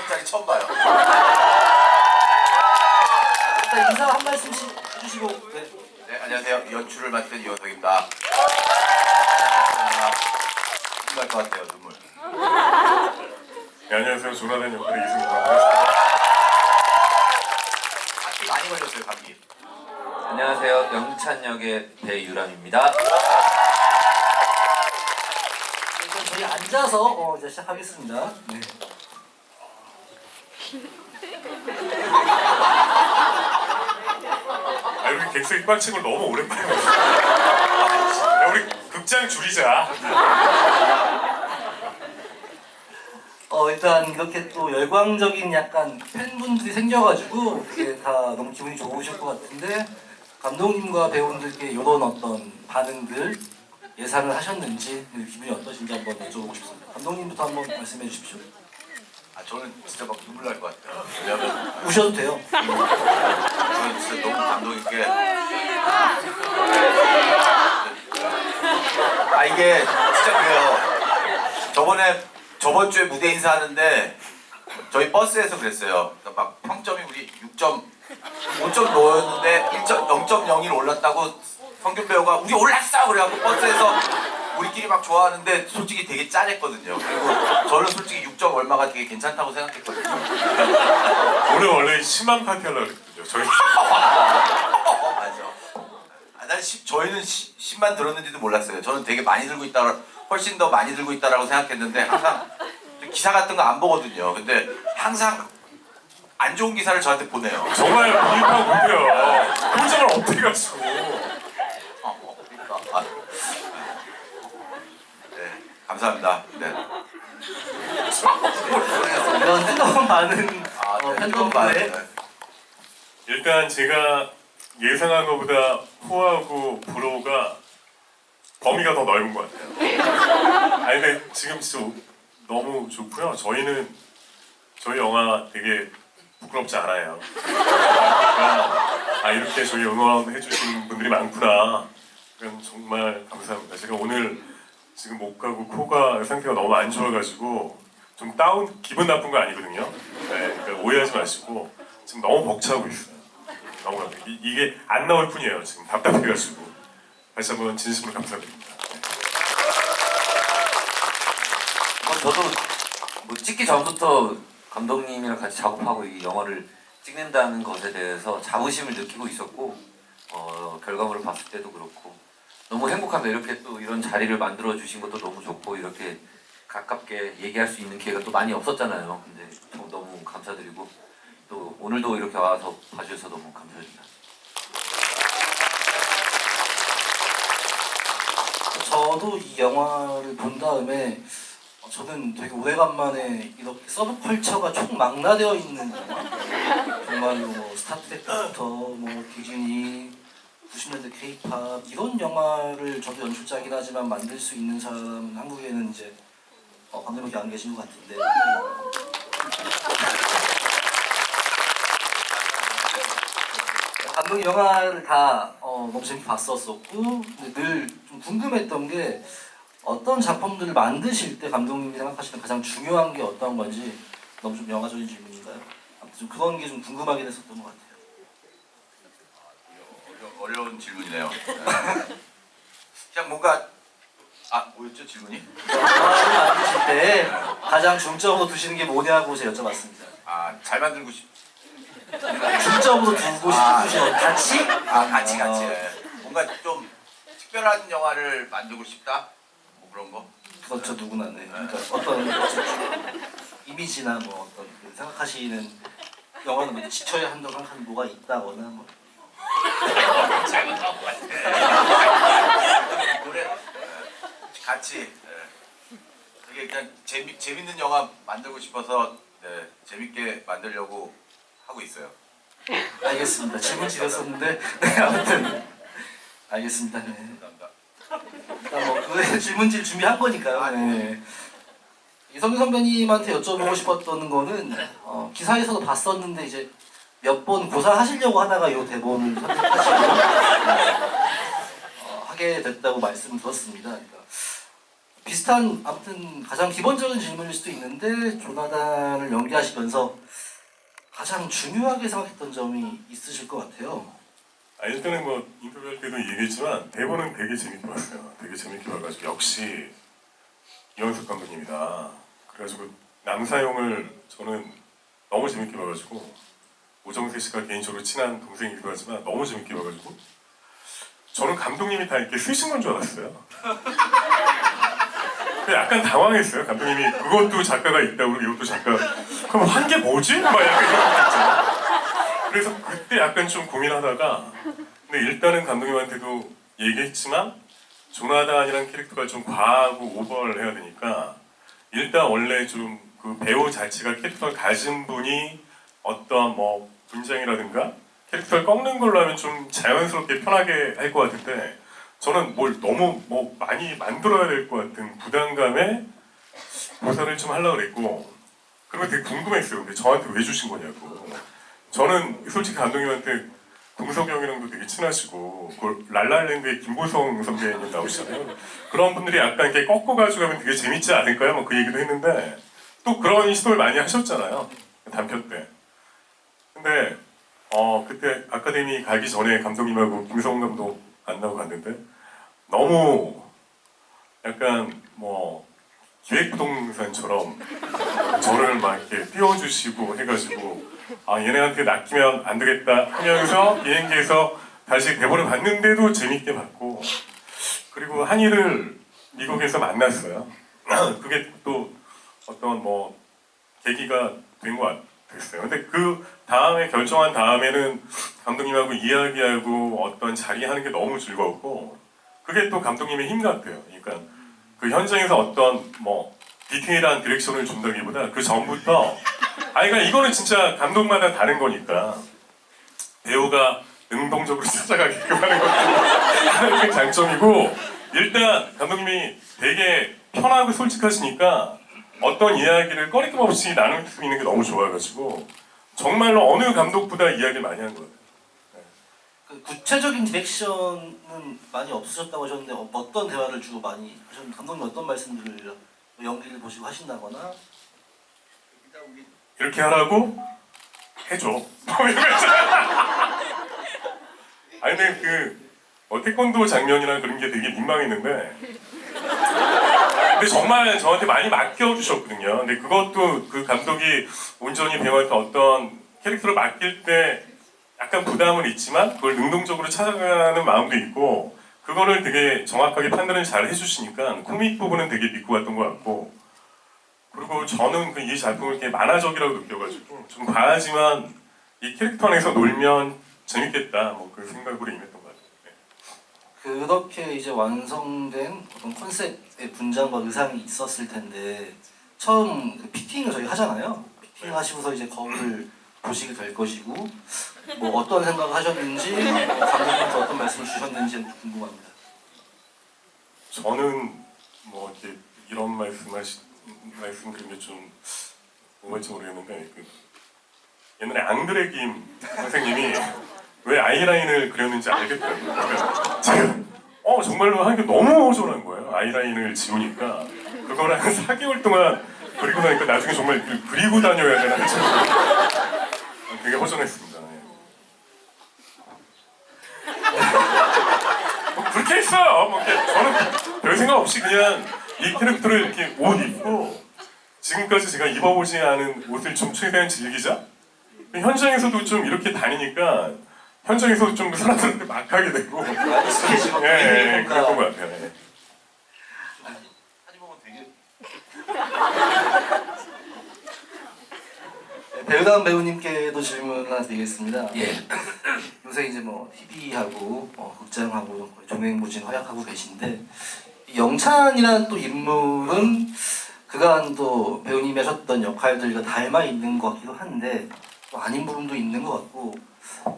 20분짜리 처음 봐요. 일단 인사 한 말씀씩 해주시고. 네. 네, 안녕하세요. 연출을 맡은 이원석입니다. 눈물 날 것 같아요, 눈물. 네, 안녕하세요. 조나단 역할의 이승우라고 하겠습니다. 감기 많이 걸렸어요, 감기. 안녕하세요. 영찬 역의 배유람입니다. 일단 저희 앉아서 이제 시작하겠습니다. 네. 아, 우리 객석이 꽉 찬 걸 너무 오랜만에 봤어요. 야, 우리 극장 줄이자. 일단 이렇게 또 열광적인 약간 팬분들이 생겨가지고 되게 다 너무 기분이 좋으실 것 같은데 감독님과 배우분들께 이런 어떤 반응들 예상을 하셨는지 기분이 어떠신지 한번 여쭤보고 싶습니다. 감독님부터 한번 말씀해 주십시오. 아, 저는 진짜 막 눈물 날 것 같아요. 왜냐면 우셔도 돼요. 저는 진짜 너무 감동 있게. 아, 이게 진짜 그래요. 저번 주에 무대 인사하는데 저희 버스에서 그랬어요. 그러니까 막 평점이 우리 5점 넣었는데 0.01 올랐다고 성균 배우가 우리 올랐어! 그래갖고 버스에서 우리끼리 막 좋아하는데 솔직히 되게 짠했거든요. 그리고 저는 솔직히 6점 얼마가 되게 괜찮다고 생각했거든요. 오늘 원래 10만 파티 하려고 했거든요. 저희. 맞아. 난 저희는 10만 들었는지도 몰랐어요. 저는 되게 많이 들고 있다, 훨씬 더 많이 들고 있다라고 생각했는데 항상 기사 같은 거 안 보거든요. 근데 항상 안 좋은 기사를 저한테 보내요. 정말 비입하고 못해요. 표정을 어떻게 가지고. 그러니까. 네, 감사합니다. 네. 이런 뜨거운 반응 팬덤들의 일단 제가 예상한 것보다 호하고 브로가 범위가 더 넓은 것 같아요. 아니 근데 지금 진짜 너무 좋고요. 저희 영화 되게 부끄럽지 않아요. 그러니까 이렇게 저희 응원해 주시는 분들이 많구나. 그럼 정말 감사합니다. 제가 오늘 지금 목하고 코가 상태가 너무 안 좋아가지고 좀 기분 나쁜 거 아니거든요. 네, 그러니까 오해하지 마시고 지금 너무 벅차고 있어요. 너무 감사해요. 이게 안 나올 뿐이에요. 지금 답답해가지고 다시 한번 진심으로 감사드립니다. 저도 뭐 찍기 전부터 감독님이랑 같이 작업하고 이 영화를 찍는다는 것에 대해서 자부심을 느끼고 있었고 결과물을 봤을 때도 그렇고 너무 행복합니다. 이렇게 또 이런 자리를 만들어 주신 것도 너무 좋고 이렇게 가깝게 얘기할 수 있는 기회가 또 많이 없었잖아요. 근데 너무 감사드리고 또 오늘도 이렇게 와서 봐주셔서 너무 감사드립니다. 저도 이 영화를 본 다음에 저는 되게 오래간만에 이렇게 서브컬처가 총망라되어 있는 영화, 정말로 뭐 스타트랙부터 뭐 디즈니, 90년대 케이팝 이런 영화를 저도 연출자이긴 하지만 만들 수 있는 사람은 한국에는 이제 감독님밖에 안 계신 것 같은데 감독님 영화를 다 너무 재밌게 봤었었고 근데 늘 좀 궁금했던 게 어떤 작품들을 만드실 때 감독님이 생각하시는 가장 중요한 게 어떤 건지 너무 좀 영화적인 질문인가요? 아무튼 좀 그런 게 좀 궁금하게 됐었던 것 같아요. 어려운 질문이네요. 그냥 뭔가 뭐였죠 질문이? 영화를 만드실 때 가장 중점으로 두시는 게 뭐냐고 제가 여쭤봤습니다. 잘 만들고 중점으로 두고 싶으신 같이? 같이. 예. 뭔가 좀 특별한 영화를 만들고 싶다? 뭐 그런 거? 그렇죠, 누구나. 네. 그러니까 어떤 이미지나 뭐 어떤 그 생각하시는 영화는 뭐 지켜야 한다고 생각하는 뭐가 있다거나 뭐. 잘못한 것 같아. 노래 같이. 되게 그냥 재밌는 영화 만들고 싶어서 재밌게 만들려고 하고 있어요. 알겠습니다. 질문 드렸었는데 네, 아무튼 알겠습니다. 네. 감사합니다. 일단 뭐 그 질문지를 준비한 거니까요. 네. 이성규 선배님한테 여쭤보고 싶었던 거는 기사에서도 봤었는데 이제 몇 번 고사하시려고 하다가 이 대본을 선택하시고 하게 됐다고 말씀을 들었습니다. 그러니까 비슷한 아무튼 가장 기본적인 질문일 수도 있는데 조나단을 연기하시면서 가장 중요하게 생각했던 점이 있으실 것 같아요. 일단은 뭐 인터뷰할 때도 얘기했지만 대본은 되게 재밌게 봤어요. 되게 재밌게 봐가지고 역시 이원석 감독님이다. 그래가지고 남사용을 저는 너무 재밌게 봐가지고 오정세 씨가 개인적으로 친한 동생이기도 하지만 너무 재밌게 봐가지고 저는 감독님이 다 이렇게 쓰신 건 줄 알았어요. 약간 당황했어요. 감독님이 그것도 작가가 있다고 이것도 작가. 그럼 한 게 뭐지? 막 약간 이런 거 있잖아요. 그래서 그때 약간 좀 고민하다가 근데 일단은 감독님한테도 얘기했지만 조나단이라는 캐릭터가 좀 과하고 오버를 해야 되니까 일단 원래 좀 그 배우 자체가 캐릭터를 가진 분이 어떤 뭐 분장이라든가 캐릭터를 꺾는 걸로 하면 좀 자연스럽게 편하게 할 것 같은데 저는 뭘 너무 뭐 많이 만들어야 될 것 같은 부담감에 묘사를 좀 하려고 그랬고 그리고 되게 궁금했어요. 근데 저한테 왜 주신 거냐고. 저는 솔직히 감독님한테 동석이 형이랑도 되게 친하시고 그 랄랄랜드의 김보성 선배님 나오시잖아요. 그런 분들이 약간 이렇게 꺾어가지고 하면 되게 재밌지 않을까요? 뭐 그 얘기도 했는데 또 그런 시도를 많이 하셨잖아요. 단편 때. 근데 그때 아카데미 가기 전에 감독님하고 김성훈 감독 만나고 갔는데 너무 약간 뭐 기획부동산처럼 저를 막 이렇게 띄워주시고 해가지고 얘네한테 낚이면 안 되겠다 하면서 비행기에서 다시 대본을 봤는데도 재밌게 봤고 그리고 한이를 미국에서 만났어요. 그게 또 어떤 뭐 계기가 된 것 같았어요. 근데 그 다음에 결정한 다음에는 감독님하고 이야기하고 어떤 자리 하는 게 너무 즐거웠고 그게 또 감독님의 힘 같아요. 그러니까 그 현장에서 어떤 뭐 디테일한 디렉션을 준다기보다 그 전부터 그러니까 이거는 진짜 감독마다 다른 거니까 배우가 능동적으로 찾아가게끔 하는 것도 하나의 장점이고 일단 감독님이 되게 편하고 솔직하시니까 어떤 이야기를 꺼리낌 없이 나눌 수 있는 게 너무 좋아가지고 정말로 어느 감독보다 이야기를 많이 한 것 같아요. 그 구체적인 디렉션은 많이 없으셨다고 하셨는데 어떤 대화를 주로 많이 하셨는데 감독님 어떤 말씀들을 연기를 보시고 하신다거나 이렇게 하라고 해줘. 아니 근데 태권도 장면이나 그런 게 되게 민망했는데 근데 정말 저한테 많이 맡겨주셨거든요. 근데 그것도 그 감독이 온전히 배우한테 어떤 캐릭터를 맡길 때 약간 부담은 있지만 그걸 능동적으로 찾아가는 마음도 있고 그거를 되게 정확하게 판단을 잘 해주시니까 코믹 부분은 되게 믿고 갔던 것 같고 그리고 저는 이 작품을 이렇게 만화적이라고 느껴가지고 좀 과하지만 이 캐릭터 안에서 놀면 재밌겠다 뭐 그 생각으로 임했던 것 같아요. 네. 그렇게 이제 완성된 어떤 컨셉의 분장과 의상이 있었을 텐데 처음 그 피팅을 저희 하잖아요. 피팅 하시고서 이제 거울을 보시게 될 것이고 뭐 어떤 생각을 하셨는지 감독님한테 어떤 말씀을 주셨는지 궁금합니다. 저는 뭐 이렇게 이런 말씀드리는 게 좀 뭐갈지 모르겠는데 옛날에 앙드레 김 선생님이 왜 아이라인을 그렸는지 알겠더라고요. 그러니까 제가 정말로 한 게 너무 허전한 거예요. 아이라인을 지우니까 그걸 한 4개월 동안 그리고 나니까 나중에 정말 그리고 다녀야 되나 싶어요. 되게 허전했습니다. 네. 그렇게 했어요. 뭐 저는 별 생각 없이 그냥 이 캐릭터를 이렇게 옷 입고 지금까지 제가 입어보지 않은 옷을 좀 최대한 즐기자. 현장에서도 좀 이렇게 다니니까 현장에서 좀 사람들한테 막 하게 되고. 스케치가 그런 것 같아요. 네. 사진 보면 되게 배우다운 배우님께도 질문 하나 드리겠습니다. 예. 요새 이제 뭐 TV하고 극장하고 종횡무진 활약하고 계신데 이 영찬이라는 또 인물은 그간 또 배우님이 하셨던 역할들과 닮아 있는 것 같기도 한데 또 아닌 부분도 있는 것 같고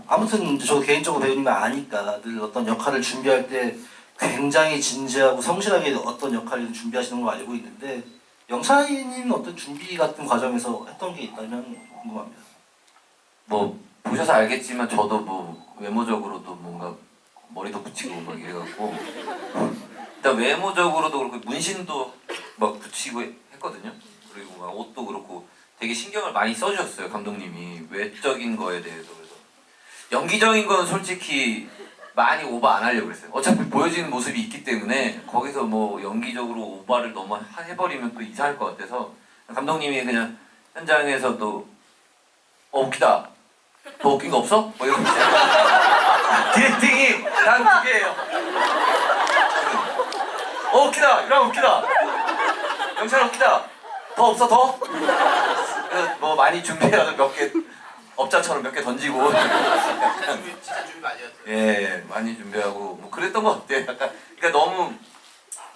아무튼 저 개인적으로 배우님을 아니까 늘 어떤 역할을 준비할 때 굉장히 진지하고 성실하게 어떤 역할을 준비하시는 걸 알고 있는데 영찬이님은 어떤 준비 같은 과정에서 했던 게 있다면 궁금합니다. 뭐 보셔서 알겠지만 저도 뭐 외모적으로도 뭔가 머리도 붙이고 막 이래갖고 일단 외모적으로도 그렇고 문신도 막 붙이고 했거든요. 그리고 막 옷도 그렇고 되게 신경을 많이 써주셨어요 감독님이 외적인 거에 대해서. 그래서 연기적인 건 솔직히 많이 오버 안 하려고 그랬어요. 어차피 보여지는 모습이 있기 때문에 거기서 뭐 연기적으로 오버를 너무 해버리면 또 이상할 것 같아서 감독님이 그냥 현장에서도 웃기다. 더 웃긴 거 없어? 뭐 이런 거 디렉팅이 단 두 개예요. 웃기다. 이러면 웃기다. 영철 웃기다. 더 없어 더? 그래서 뭐 많이 준비해서 몇 개 업자처럼 몇 개 던지고 진짜 준비 많이 했어요. 예 많이 준비하고 뭐 그랬던 것 같아요. 약간 그러니까 너무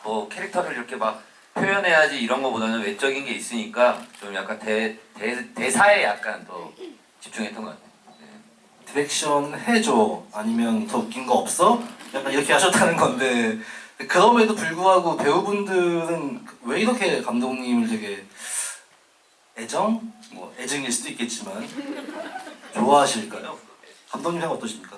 뭐 캐릭터를 이렇게 막 표현해야지 이런 거보다는 외적인 게 있으니까 좀 약간 대사에 약간 더 집중했던 것 같아요. 예. 디렉션 해줘 아니면 더 웃긴 거 없어? 약간 이렇게 하셨다는 건데 그럼에도 불구하고 배우분들은 왜 이렇게 감독님을 되게 애정? 뭐 애증일 수도 있겠지만 좋아하실까요? 감독님 생각 어떠십니까?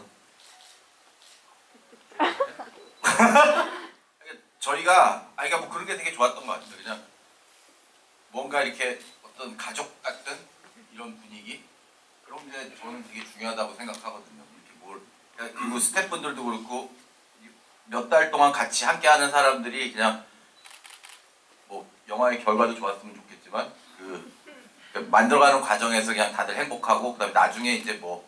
저희가 그러니까 뭐 그런 게 되게 좋았던 것 같아요. 그냥 뭔가 이렇게 어떤 가족 같은 이런 분위기 그런 게 저는 되게 중요하다고 생각하거든요. 이렇게 뭘 그리고 스태프분들도 그렇고 몇 달 동안 같이 함께하는 사람들이 그냥 뭐 영화의 결과도 좋았으면 좋겠지만 그 만들어가는 과정에서 그냥 다들 행복하고 그다음에 나중에 이제 뭐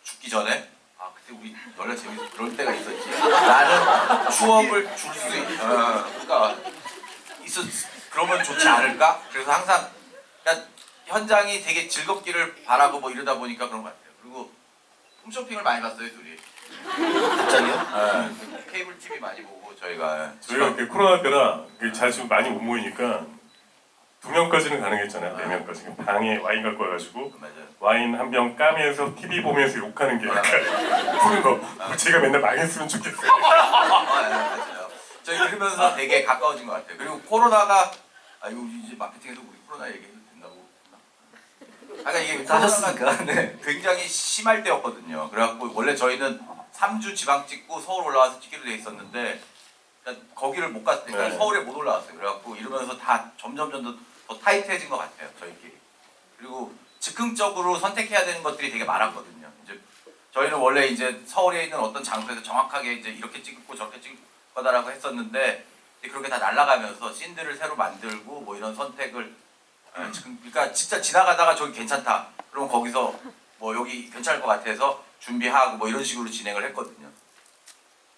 죽기 전에 아 그때 우리 원래 재밌어 그럴 때가 있었지 라는 추억을 줄 수 그러니까 그러면 좋지 않을까? 그래서 항상 그냥 현장이 되게 즐겁기를 바라고 뭐 이러다 보니까 그런 것 같아요. 그리고 홈쇼핑을 많이 봤어요 둘이. 갑자기요? 케이블 TV 많이 보고 저희가 저희가 이렇게 코로나 때라 자주 많이 못 모이니까 2명까지는 가능했잖아요. 4명까지 방에 와인 갖고 와가지고 맞아요. 와인 한 병 까면서 TV 보면서 욕하는 게 약간 푸는 거. 제가 맨날 망했으면 좋겠어요. 맞아요. 저희 그러면서 되게 가까워진 것 같아요. 그리고 코로나가 이거 이제 마케팅에서 우리 코로나 얘기해도 된다고. 아까 이게 하셨으니까. 코로나가 굉장히 심할 때였거든요. 그래갖고 원래 저희는 3주 지방 찍고 서울 올라와서 찍기로 돼 있었는데 그러니까 거기를 못 갔으니까 네. 서울에 못 올라왔어요. 그래갖고 이러면서 다 점점 더 타이트해진 것 같아요. 저희끼리. 그리고 즉흥적으로 선택해야 되는 것들이 되게 많았거든요. 이제 저희는 원래 이제 서울에 있는 어떤 장소에서 정확하게 이제 이렇게 찍고 저렇게 찍을 거다라고 했었는데 이제 그렇게 다 날아가면서 씬들을 새로 만들고 뭐 이런 선택을 그러니까 진짜 지나가다가 저기 괜찮다. 그러면 거기서 뭐 여기 괜찮을 것 같아서 준비하고 뭐 이런 식으로 진행을 했거든요.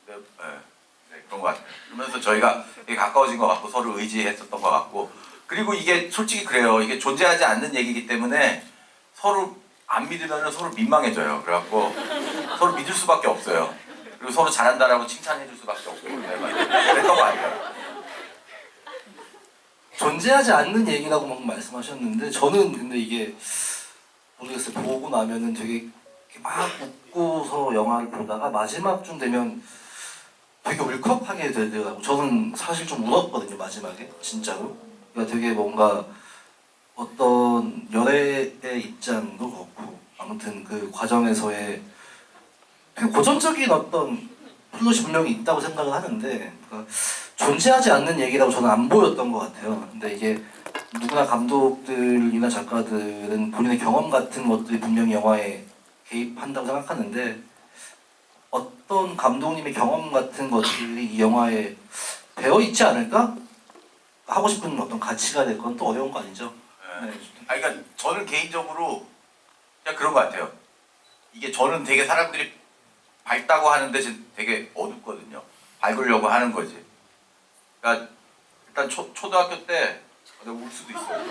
네, 그런 것 같아요. 그러면서 저희가 되게 가까워진 것 같고 서로 의지했었던 것 같고 그리고 이게 솔직히 그래요. 이게 존재하지 않는 얘기이기 때문에 서로 안 믿으면 서로 민망해져요. 그래갖고 서로 믿을 수밖에 없어요. 그리고 서로 잘한다라고 칭찬해줄 수밖에 없고 그랬던 거 아니에요. 존재하지 않는 얘기라고 막 말씀하셨는데 저는 근데 이게 모르겠어요. 보고 나면은 되게 이렇게 막 웃고서 영화를 보다가 마지막쯤 되면 되게 울컥하게 되더라고요. 저는 사실 좀 울었거든요 마지막에 진짜로. 그러니까 되게 뭔가 어떤 연애의 입장도 그렇고 아무튼 그 과정에서의 되게 고전적인 어떤 플롯이 분명히 있다고 생각을 하는데 그러니까 존재하지 않는 얘기라고 저는 안 보였던 것 같아요. 근데 이게 누구나 감독들이나 작가들은 본인의 경험 같은 것들이 분명히 영화에 개입한다고 생각하는데 어떤 감독님의 경험 같은 것들이 이 영화에 배어 있지 않을까? 하고 싶은 어떤 가치가 될 건 또 어려운 거 아니죠? 네. 그러니까 저는 개인적으로 그냥 그런 것 같아요. 이게 저는 되게 사람들이 밝다고 하는데 지금 되게 어둡거든요. 밝으려고 하는 거지. 그러니까 일단 초등학교 때 내가 울 수도 있어요.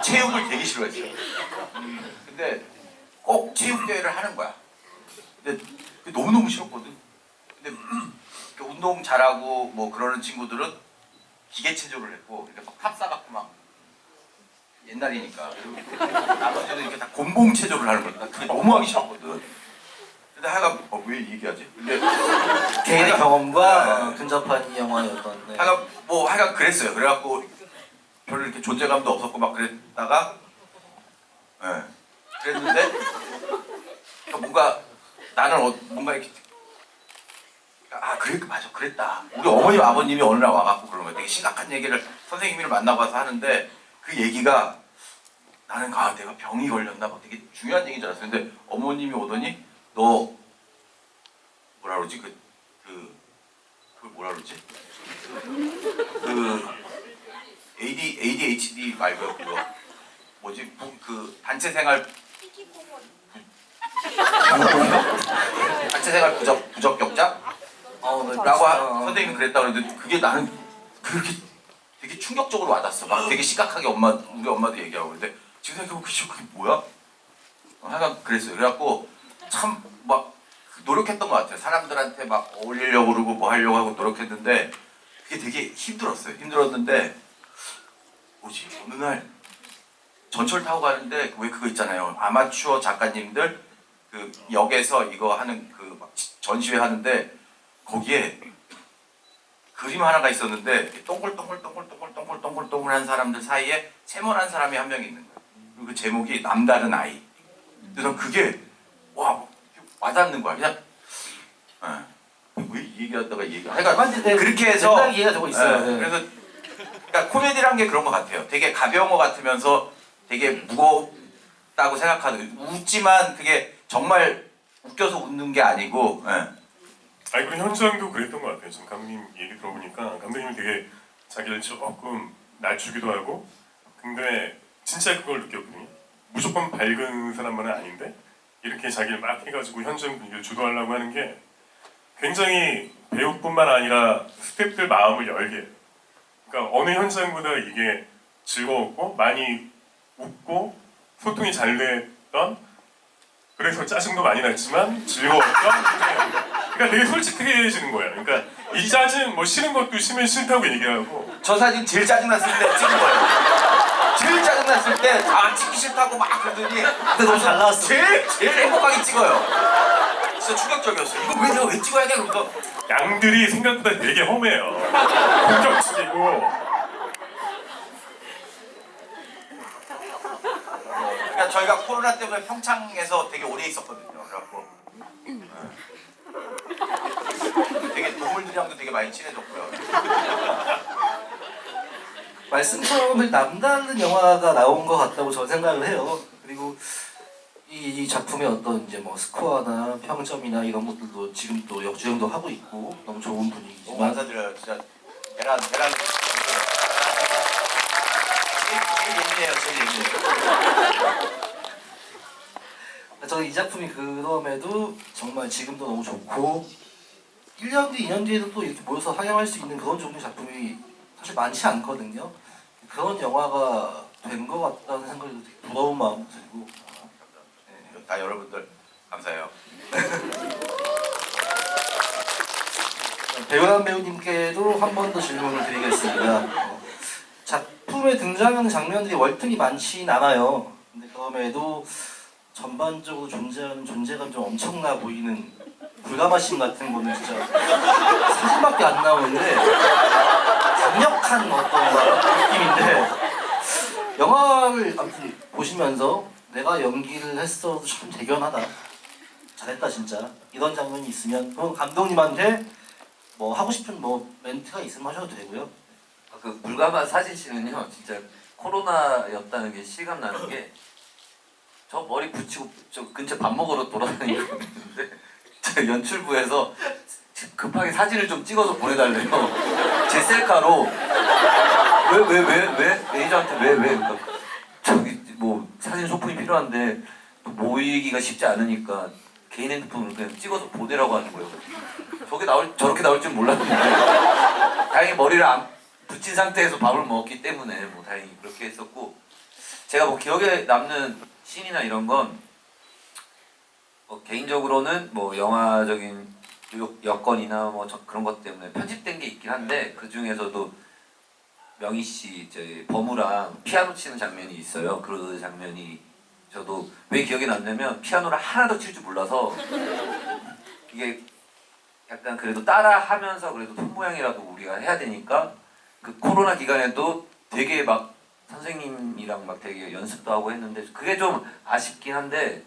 체육을 되게 싫어했어요. 근데 꼭 체육대회를 하는 거야. 근데 그게 너무너무 싫었거든. 근데 운동 잘하고 뭐 그러는 친구들은 기계체조를 했고 이렇게 막 탑사갖고 막 옛날이니까 나머지는 이렇게 다 곤봉체조를 하는 거야. 그게 너무 하기 싫었거든. 근데 하여간 왜 얘기하지? 근데 개인의 하여간- 경험과 네. 근접한 이 영화의 어떤 네. 하여간 그랬어요. 그래갖고 별로 이렇게 존재감도 없었고 막 그랬다가 그랬는데 뭔가 나는 뭔가 이렇게 아 그래 맞아 그랬다. 우리 어머님 아버님이 어느 날 와갖고 그런 거야. 되게 심각한 얘기를 선생님을 만나봐서 하는데 그 얘기가 나는 아 내가 병이 걸렸나 봐. 되게 중요한 얘기인 줄 알았어요. 근데 어머님이 오더니 너 뭐라 그러지 그 뭐라 그러지 그 ADHD 말고요 그거 뭐지 그 단체 생활 단체 생활 부적격자 네. 라고 선생님이 그랬다 그랬는데 그게 나는 그렇게 되게 충격적으로 와닿았어. 막 되게 심각하게 우리 엄마도 얘기하고 그런데 지금 생각해보면 그게 뭐야? 하여간 그랬어요. 그래갖고 참 막 노력했던 것 같아요. 사람들한테 막 어울리려고 그러고 뭐 하려고 하고 노력했는데 그게 되게 힘들었어요. 힘들었는데 뭐지? 어느 날 전철 타고 가는데 왜 그거 있잖아요. 아마추어 작가님들 그 역에서 이거 하는 그 막 전시회 하는데 거기에 그림 하나가 있었는데 동글동글한 사람들 사이에 세모난 사람이 한 명 있는 거예요. 그리고 그 제목이 남다른 아이. 그래서 그게 와 와닿는 거야. 그냥 왜 이 얘기하다가 맞지, 네. 그렇게 해서 옛날 얘기가 저거 있어요. 네. 그래서 그러니까 코미디란 게 그런 것 같아요. 되게 가벼운 것 같으면서 되게 무겁다고 생각하는 웃지만 그게 정말 웃겨서 웃는 게 아니고 아니 그리고 현장도 그랬던 것 같아요. 지금 감독님 얘기 들어보니까 감독님이 되게 자기를 조금 낮추기도 하고 근데 진짜 그걸 느꼈거든요. 무조건 밝은 사람만은 아닌데 이렇게 자기를 막 해가지고 현장 분위기를 주도하려고 하는 게 굉장히 배우뿐만 아니라 스태프들 마음을 열게 해요. 그러니까 어느 현장보다 이게 즐거웠고 많이 웃고 소통이 잘 됐던 그래서 짜증도 많이 났지만 즐거웠던 그러니까 되게 솔직해지는 거예요. 그러니까 이 짜증 뭐 싫은 것도 싫으면 싫다고 얘기하고 저 사진 제일 짜증났을 때 찍은 거예요. 제일 짜증났을 때 찍기 싫다고 막 그러더니 근데 너무 잘 나왔어. 제일 행복하게 찍어요. 진짜 충격적이었어요. 이거 왜 내가 왜 찍어야 돼? 그러면서 양들이 생각보다 되게 험해요. 공격적이고 그러니까 저희가 코로나 때문에 평창에서 되게 오래 있었거든요. 그래갖고 되게 동물들이랑도 되게 많이 친해졌고요. 말씀처럼 남다른 영화가 나온 것 같다고 저는 생각을 해요. 그리고 이 작품의 어떤 이제 뭐 스코어나 평점이나 이런 것들도 지금 또 역주행도 하고 있고 너무 좋은 너무 분위기지만 감사드려요. 진짜 계란 제일 예민해요. 제일 예민해요. 저는 이 작품이 그럼에도 정말 지금도 너무 좋고 1년 뒤, 2년 뒤에도 또 이렇게 모여서 상영할 수 있는 그런 종류의 작품이 사실 많지 않거든요. 그런 영화가 된 것 같다는 생각이 되게 부러운 마음도 들고 다 여러분들 감사해요. 배우란 배우님께도 한 번 더 질문을 드리겠습니다. 작품에 등장하는 장면들이 월등히 많진 않아요. 근데 그럼에도 전반적으로 존재하는 존재감이 좀 엄청나 보이는 불가마신 같은 거는 진짜 사진밖에 안 나오는데 강력한 어떤 느낌인데 영화를 아무튼 보시면서 내가 연기를 했어도 참 대견하다, 잘했다 진짜 이런 장면이 있으면 그럼 감독님한테 뭐 하고 싶은 뭐 멘트가 있으면 하셔도 되고요. 그 물가마 사진씨는요 진짜 코로나였다는 게 실감 나는 게 저 머리 붙이고 저 근처 밥 먹으러 돌아다니고 있는데 저 연출부에서 급하게 사진을 좀 찍어서 보내달래요. 제 셀카로 왜 매니저한테 왜 그러니까 저기 뭐 사진 소품이 필요한데 또 모이기가 쉽지 않으니까 개인 핸드폰으로 그냥 찍어서 보내라고 하는 거예요. 저렇게 나올 줄 몰랐는데 다행히 머리를 안 붙인 상태에서 밥을 먹었기 때문에 뭐 다행히 그렇게 했었고 제가 뭐 기억에 남는 씬이나 이런 건 개인적으로는 뭐 영화적인 여건이나 뭐 그런 것 때문에 편집된 게 있긴 한데 그 중에서도 명희 씨 이제 버무랑 피아노 치는 장면이 있어요. 그 장면이 저도 왜 기억에 남냐면 피아노를 하나도 칠 줄 몰라서 이게 약간 그래도 따라 하면서 그래도 손 모양이라도 우리가 해야 되니까 그 코로나 기간에도 되게 막 선생님이랑 막 되게 연습도 하고 했는데 그게 좀 아쉽긴 한데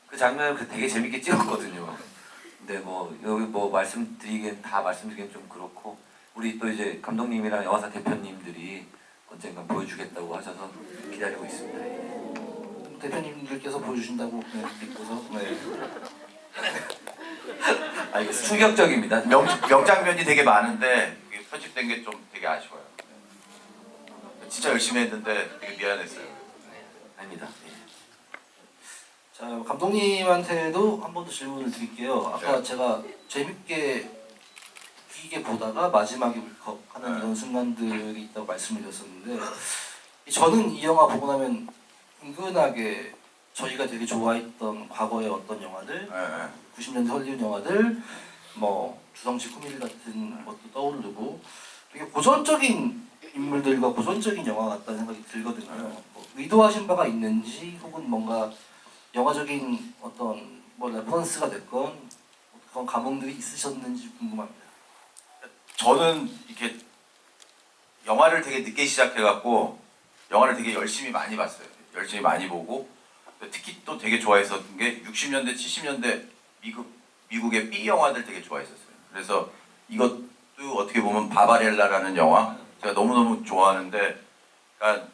그 장면을 되게 재밌게 찍었거든요. 근데 뭐 여기 뭐 다 말씀드리긴 좀 그렇고 우리 또 이제 감독님이랑 영화사 대표님들이 언젠가 보여주겠다고 하셔서 기다리고 있습니다. 예. 대표님들께서 보여주신다고 믿고서 알겠습니다. 충격적입니다. 명장면이 되게 많은데 이게 편집된 게 좀 되게 아쉬워요. 진짜 열심히 했는데 되게 미안했어요. 아닙니다. 예. 자, 감독님한테도 한 번 더 질문을 드릴게요. 아까 네. 제가 재밌게 웃기게 보다가 마지막에 울컥 하는 네. 이런 순간들이 있다고 말씀을 드렸었는데 저는 이 영화 보고 나면 은근하게 저희가 되게 좋아했던 과거의 어떤 영화들, 네. 90년대 헐리우드 영화들, 뭐 주성치 쿠밀 같은 것도 떠오르고 되게 고전적인 인물들과 고전적인 영화 같다는 생각이 들거든요. 뭐 의도하신 바가 있는지 혹은 뭔가 영화적인 어떤 뭐 레퍼런스가 됐건 그런 감흥들이 있으셨는지 궁금합니다. 저는 이렇게 영화를 되게 늦게 시작해갖고 영화를 되게 열심히 많이 봤어요. 열심히 많이 보고 특히 또 되게 좋아했었던 게 60년대, 70년대 미국의 B 영화들 되게 좋아했었어요. 그래서 이것도 어떻게 보면 바바렐라라는 영화 제가 너무너무 좋아하는데 그러니까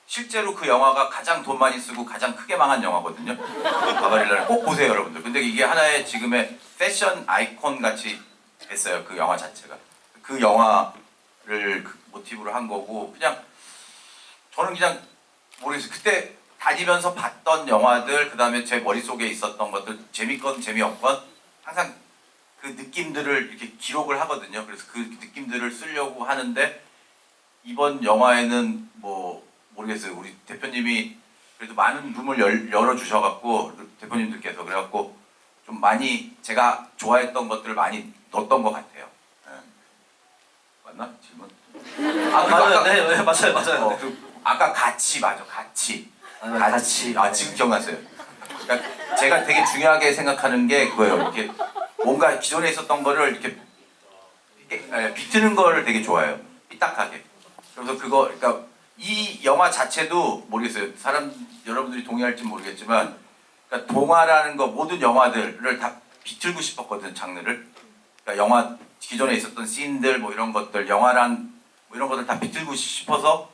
실제로 그 영화가 가장 돈 많이 쓰고 가장 크게 망한 영화거든요. 바바렐라를 꼭 보세요, 여러분들. 근데 이게 하나의 지금의 패션 아이콘 같이 됐어요. 그 영화 자체가. 그 영화를 모티브로 한 거고 그냥 저는 그냥 모르겠어요. 그때 다니면서 봤던 영화들 그다음에 제 머릿속에 있었던 것들 재밌건 재미없건 항상 그 느낌들을 이렇게 기록을 하거든요. 그래서 그 느낌들을 쓰려고 하는데 이번 영화에는 뭐 모르겠어요. 우리 대표님이 그래도 많은 룸을 열어주셔갖고 대표님들께서 그래갖고 좀 많이 제가 좋아했던 것들을 많이 넣었던 것 같아요. 네. 맞나? 질문? 맞아요. 네, 맞아요. 아까 같이 맞아. 같이. 같이. 지금 기억났어요. 그러니까 제가 되게 중요하게 생각하는 게 그거예요. 이렇게 뭔가 기존에 있었던 거를 이렇게 비트는 거를 되게 좋아해요. 삐딱하게. 그래서 그러니까 이 영화 자체도 모르겠어요. 여러분들이 동의할지 모르겠지만, 그러니까 동화라는 거 모든 영화들을 다 비틀고 싶었거든 장르를. 그러니까 영화 기존에 있었던 씬들 뭐 이런 것들, 영화란 뭐 이런 것들 다 비틀고 싶어서,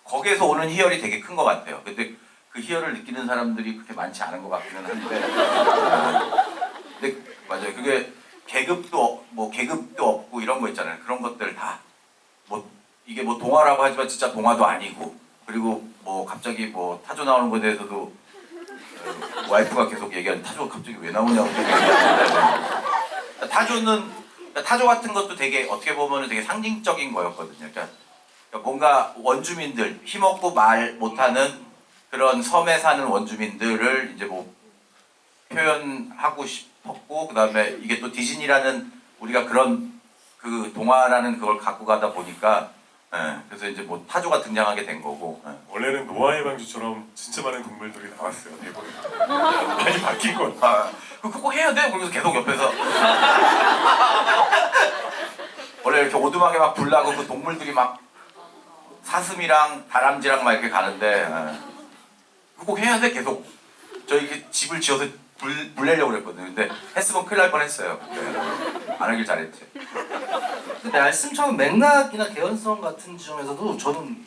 거기에서 오는 희열이 되게 큰 것 같아요. 근데 그 희열을 느끼는 사람들이 그렇게 많지 않은 것 같기는 한데, 근데 맞아요. 그게 계급도 없고 이런 거 있잖아요. 그런 것들 다 뭐 이게 뭐 동화라고 하지만 진짜 동화도 아니고 그리고 뭐 갑자기 뭐 타조 나오는 거에 대해서도 와이프가 계속 얘기하는 타조가 갑자기 왜 나오냐고 얘기하는데 타조 같은 것도 되게 어떻게 보면은 되게 상징적인 거였거든요. 그러니까 뭔가 원주민들 힘없고 말 못하는 그런 섬에 사는 원주민들을 이제 뭐 표현하고 싶었고 그다음에 이게 또 디즈니라는 우리가 그런 그 동화라는 그걸 갖고 가다 보니까 그래서 이제 뭐 타조가 등장하게 된 거고 원래는 노아의 방주처럼 진짜 많은 동물들이 나왔어요. 대본에. 많이 바뀐 건. 그거 꼭 해야 돼? 그러면서 계속 옆에서 원래 이렇게 오두막에 막 불 나고 그 동물들이 막 사슴이랑 다람쥐랑 막 이렇게 가는데 그거 꼭 해야 돼? 계속 저희 집을 지어서 불 내려고 그랬거든요. 근데 했으면 큰일 날 뻔했어요. 안 하길 잘했지. 근데 말씀처럼 맥락이나 개연성 같은 지점에서도 저는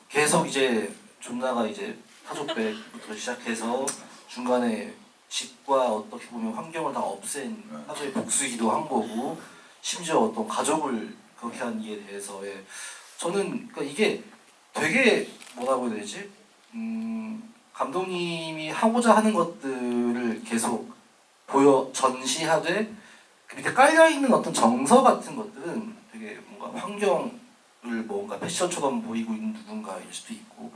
계속 이제 존나가 이제 타조백부터 시작해서 중간에 집과 어떻게 보면 환경을 다 없앤 타조의 복수이기도 한 거고 심지어 어떤 가족을 그렇게 한 이에 대해서의 저는 그러니까 이게 되게 뭐라고 해야 되지? 감독님이 하고자 하는 것들을 계속 전시하되 그 밑에 깔려있는 어떤 정서 같은 것들은 되게 뭔가 환경을 뭔가 패션처럼 보이고 있는 누군가일 수도 있고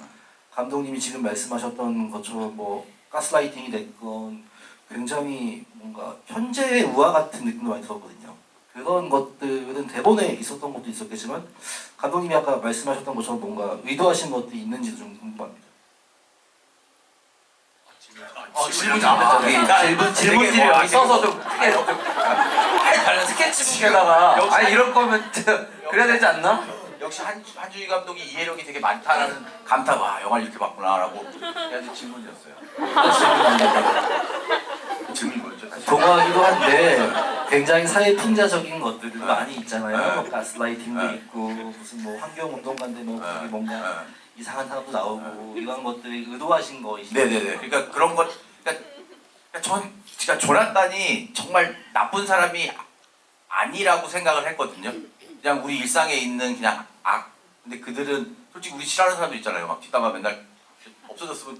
감독님이 지금 말씀하셨던 것처럼 뭐 가스라이팅이 됐건 굉장히 뭔가 현재의 우화 같은 느낌도 많이 들었거든요. 그런 것들은 대본에 있었던 것도 있었겠지만 감독님이 아까 말씀하셨던 것처럼 뭔가 의도하신 것들이 있는지도 좀 궁금합니다. 질문지를 여기 써서 좀 크게 좀 다른 스케치북에다가 아니 이럴 거면 그래야 되지 않나? 역시 한주희 감독이 이해력이 되게 많다라는 감탄. 와 영화를 이렇게 봤구나라고 해야 될 질문이었어요. 질문이 뭐였죠? 다시. 동화기도 한데 굉장히 사회 풍자적인 것들이 많이 있잖아요. 뭐 가스라이팅도 있고 무슨 뭐 환경운동가인데 뭐 거기 뭔가 이상한 사람도 나오고 이런 것들이 의도하신 것이죠. 네네네. 그러니까 그런 것, 그러니까 조나단이 정말 나쁜 사람이 아니라고 생각을 했거든요. 그냥 우리 일상에 있는 그냥 악. 근데 그들은 솔직히 우리 싫어하는 사람도 있잖아요. 막 뒷담화 맨날 없어졌으면.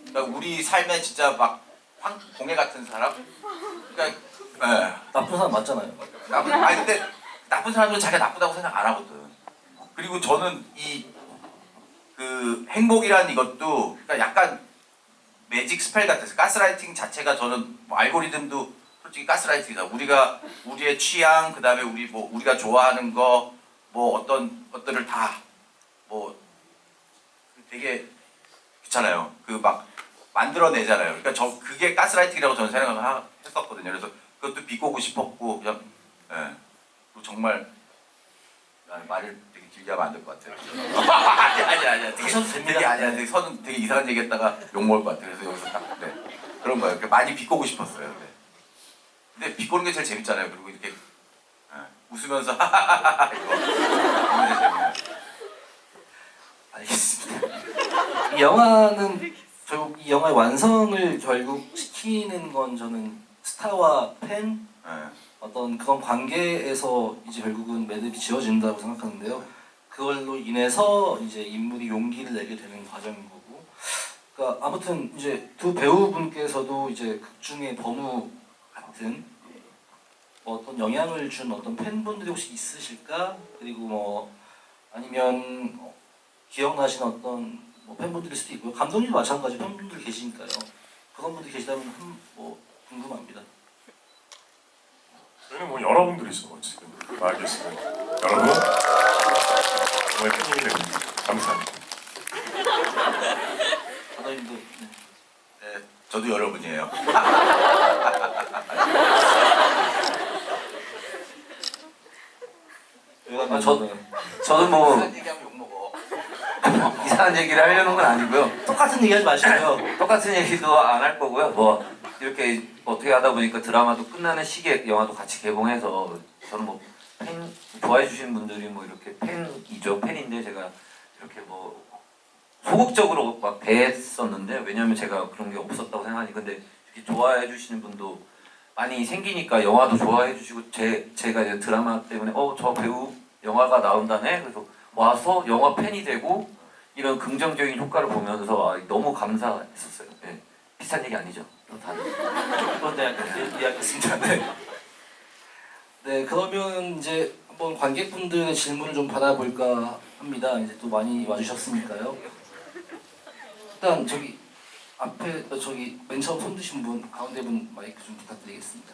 그러니까 우리 삶에 진짜 막 공해 같은 사람. 그러니까 예. 나쁜 사람 맞잖아요. 아니 근데 나쁜 사람들은 자기가 나쁘다고 생각 안 하거든. 그리고 저는 그 행복이라는 이것도 그러니까 약간 매직 스펠 같았어요. 가스라이팅 자체가 저는 뭐 알고리즘도 솔직히 가스라이팅이다. 우리가 우리의 취향, 그 다음에 우리가 좋아하는 거, 뭐 어떤 것들을 다 뭐 되게 그렇잖아요. 그 막 만들어내잖아요. 그러니까 그게 가스라이팅이라고 저는 생각을 했었거든요. 그래서 그것도 비꼬고 싶었고 그냥 예. 그리고 정말 말을 되게 길게 하면 안 될 것 같아요. 아니야. 하셔도 됩니다. 되게 아니야. 되게 이상한 얘기했다가 욕 먹을 것 같아요. 그래서 여기서 딱 네. 그런 거예요. 많이 비꼬고 싶었어요. 네. 근데 비꼬는 게 제일 재밌잖아요. 그리고 이렇게 웃으면서 하하하하 이거 너무 재밌네요. 알겠습니다. 이 영화는 결국 이 영화의 완성을 결국 시키는 건 저는 스타와 팬 네. 어떤 그런 관계에서 이제 결국은 매듭이 지어진다고 생각하는데요. 그걸로 인해서 이제 인물이 용기를 내게 되는 과정인 거고. 그러니까 아무튼 이제 두 배우분께서도 이제 극 중에 범우 같은 뭐 어떤 영향을 준 어떤 팬분들이 혹시 있으실까? 그리고 뭐 아니면 기억나시는 어떤 뭐 팬분들일 수도 있고요. 감독님도 마찬가지 팬분들이 계시니까요. 그런 분들이 계시다면 뭐 궁금합니다. 저희는 뭐 여러분들이죠 지금 와 계시는 여러분 정말 팬이 됩니다. 감사합니다. 감독님도 네, 저도 여러분이에요. 저는 뭐 무슨 얘기하면 욕 먹어. 이상한 얘기를 하려는 건 아니고요. 똑같은 얘기하지 마시고요. 똑같은 얘기도 안 할 거고요. 뭐 이렇게 어떻게 하다 보니까 드라마도 끝나는 시기에 영화도 같이 개봉해서 저는 뭐 팬 좋아해 주시는 분들이 뭐 이렇게 팬인데 제가 이렇게 뭐 소극적으로 막 대했었는데 왜냐면 제가 그런 게 없었다고 생각하니 근데 이렇게 좋아해 주시는 분도 많이 생기니까 영화도 좋아해 주시고 제가 이제 드라마 때문에 저 배우 영화가 나온다네 그래서 와서 영화 팬이 되고 이런 긍정적인 효과를 보면서 너무 감사했었어요. 네. 비싼 얘기 아니죠? 다들. 그런데 이해하겠습니다. 네. 네, 그러면 이제 한번 관객분들의 질문을 좀 받아볼까 합니다. 이제 또 많이 와주셨으니까요. 일단 저기 앞에 저기 맨 처음 손 드신 분 가운데 분 마이크 좀 부탁드리겠습니다.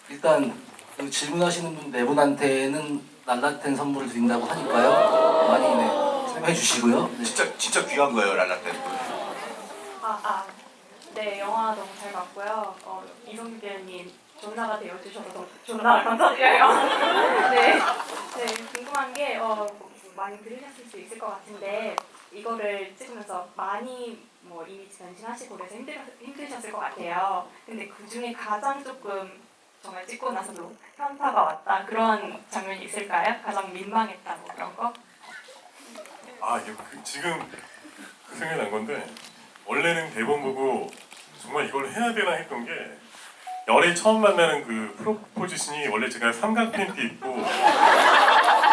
일단 그 질문하시는 분 네 분한테는 랄라텐 선물을 드린다고 하니까요. 많이 설명해 주시고요. 네. 진짜 귀한 거예요, 랄라텐. 네, 영화 너무 잘 봤고요. 이성규 배우님 존나가 되어주셔서 너무 존나 감사드려요. 네, 궁금한 게 많이 들으셨을 수 있을 것 같은데 이거를 찍으면서 많이 뭐 이미지 변신하시고 그래서 힘드셨을 것 같아요. 근데 그 중에 가장 조금 정말 찍고 나서도 현타가 왔다 그런 장면이 있을까요? 가장 민망했다 뭐 그런 거? 이게 지금 생각이 난 건데 원래는 대본 보고 정말 이걸 해야 되나 했던 게 열애 처음 만나는 그 프로포지션이 원래 제가 삼각 팬티 입고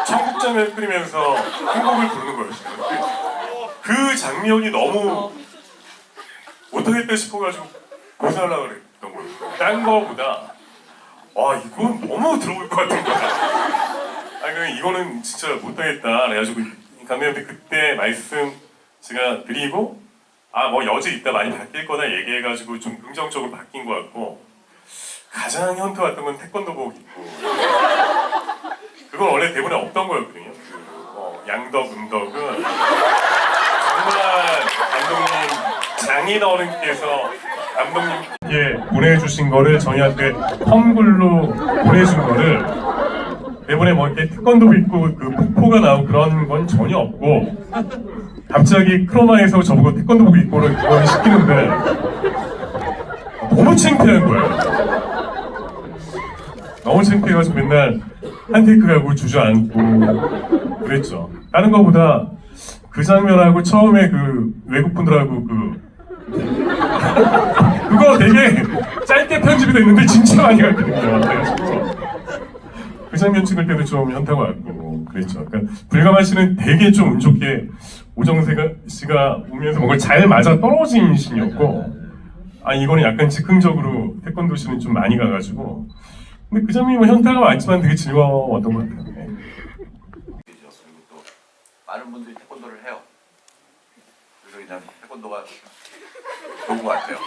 청국장을 끓이면서 행복을 부르는 거였어요. 그 장면이 너무 못하겠다 싶어가지고 고사하려고 그랬던 거예요. 딴 거보다 이건 너무 들어올 것 같은 거야. 이거는 진짜 못하겠다. 그래가지고 감독님한테 그때 말씀 제가 드리고 뭐 여지 있다 많이 바뀔 거다 얘기해가지고 좀 긍정적으로 바뀐 것 같고 가장 현타 왔던 건 태권도복 입고 그건 원래 대본에 없던 거였거든요. 양덕, 음덕은 정말 감독님 장인 어른께서 감독님께 보내주신 거를 저희한테 텀글로 보내준 거를 대본에 뭐 이렇게 태권도 입고 그 폭포가 나오고 그런 건 전혀 없고 갑자기 크로마에서 저보고 태권도복 입고 그걸 시키는데 너무 창피한 거예요. 너무 창피해가지고 맨날 한 테이크 가고 주저앉고 그랬죠. 다른 거보다 그 장면하고 처음에 그 외국분들하고 그거 되게 짧게 편집이 됐는데 진짜 많이 갔거든요. 그래가지고 그 장면 찍을 때도 좀 현타가 왔고 그랬죠. 그러니까 불가만 씨는 되게 좀 운 좋게 오정세 씨가 오면서 뭔가 잘 맞아 떨어진 신이었고, 아 이거는 약간 즉흥적으로 태권도 씨는 좀 많이 가가지고, 근데 그 장면이 뭐 현타가 왔지만 되게 즐거웠던 것 같아요. 네. 그리고 또 많은 분들이 태권도를 해요. 그래서 그냥 태권도가 좋은 것 같아요.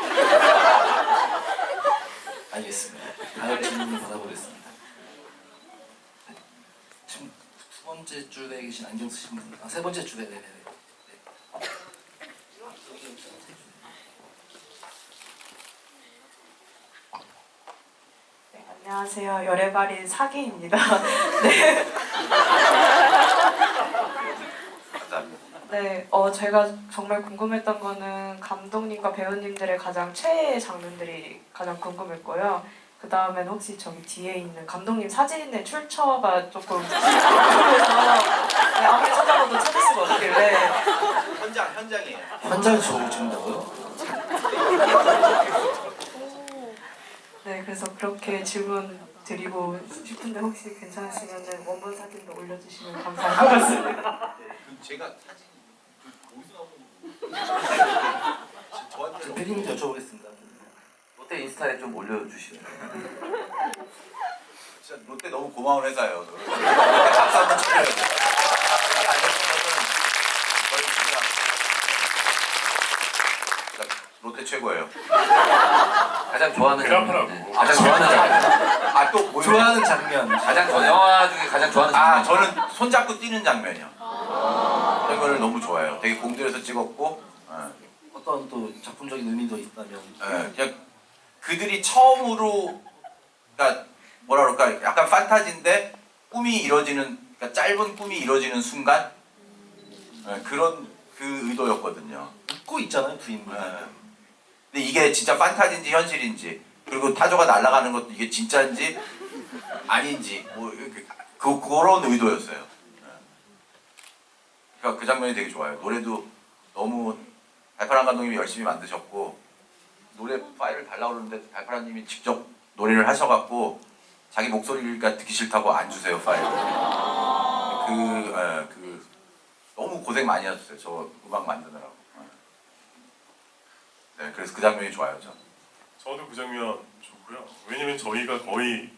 알겠습니다. 다음 질문을 받아보겠습니다. 지금 두 번째 줄에 계신 안경 쓰신 분, 세 번째 줄에 네네네. 네, 안녕하세요. 열애발인 사기입니다. 네. 감사합니다. 네, 제가 정말 궁금했던 거는 감독님과 배우님들의 가장 최애 장면들이 가장 궁금했고요. 그 다음에는 혹시 저기 뒤에 있는 감독님 사진의 출처가 조금 궁금해서 네, 아무리 찾아봐도 찾을 수가 없길래 현장이에요. 현장에서 저걸 찍는다고요? 네, 그래서 그렇게 질문 드리고 싶은데 혹시 괜찮으시면 원본 사진도 올려주시면 감사할 것 같습니다. 제가 사진 어디서 나오는 저 피디님 여쭤보겠습니다. 롯데 인스타에 좀 올려주시면. 진짜 롯데 너무 고마운 회사예요. 롯데 박수 한번 쳐줘야 돼요. 저희 진짜 롯데 최고예요. 가장 좋아하는 그래프라고. 장면. 가장 좋아하는 장면. 아또 뭐 좋아하는 장면. 영화 중에 가장 좋아하는 아 장면. 저는 손잡고 뛰는 장면이요. 그런 거를 너무 좋아해요. 되게 공들여서 찍었고, 어떤 또 작품적인 의미도 있다면. 그냥 그들이 처음으로, 그러니까 뭐라 그럴까, 약간 판타지인데 꿈이 이루어지는, 그러니까 짧은 꿈이 이루어지는 순간, 그런 그 의도였거든요. 웃고 있잖아요 부인분. 근데 이게 진짜 판타지인지 현실인지, 그리고 타조가 날아가는 것도 이게 진짜인지 아닌지 뭐 그런 의도였어요. 그러니까 그 장면이 되게 좋아요. 노래도 너무 달파란 감독님이 열심히 만드셨고, 노래 파일을 달라고 그러는데 달파란님이 직접 노래를 하셔갖고 자기 목소리가 듣기 싫다고 안 주세요 파일. 너무 고생 많이 하셨어요. 저 음악 만드느라고. 네, 그래서 그 장면이 좋아요. 저도 그 장면 좋고요. 왜냐면 저희가 거의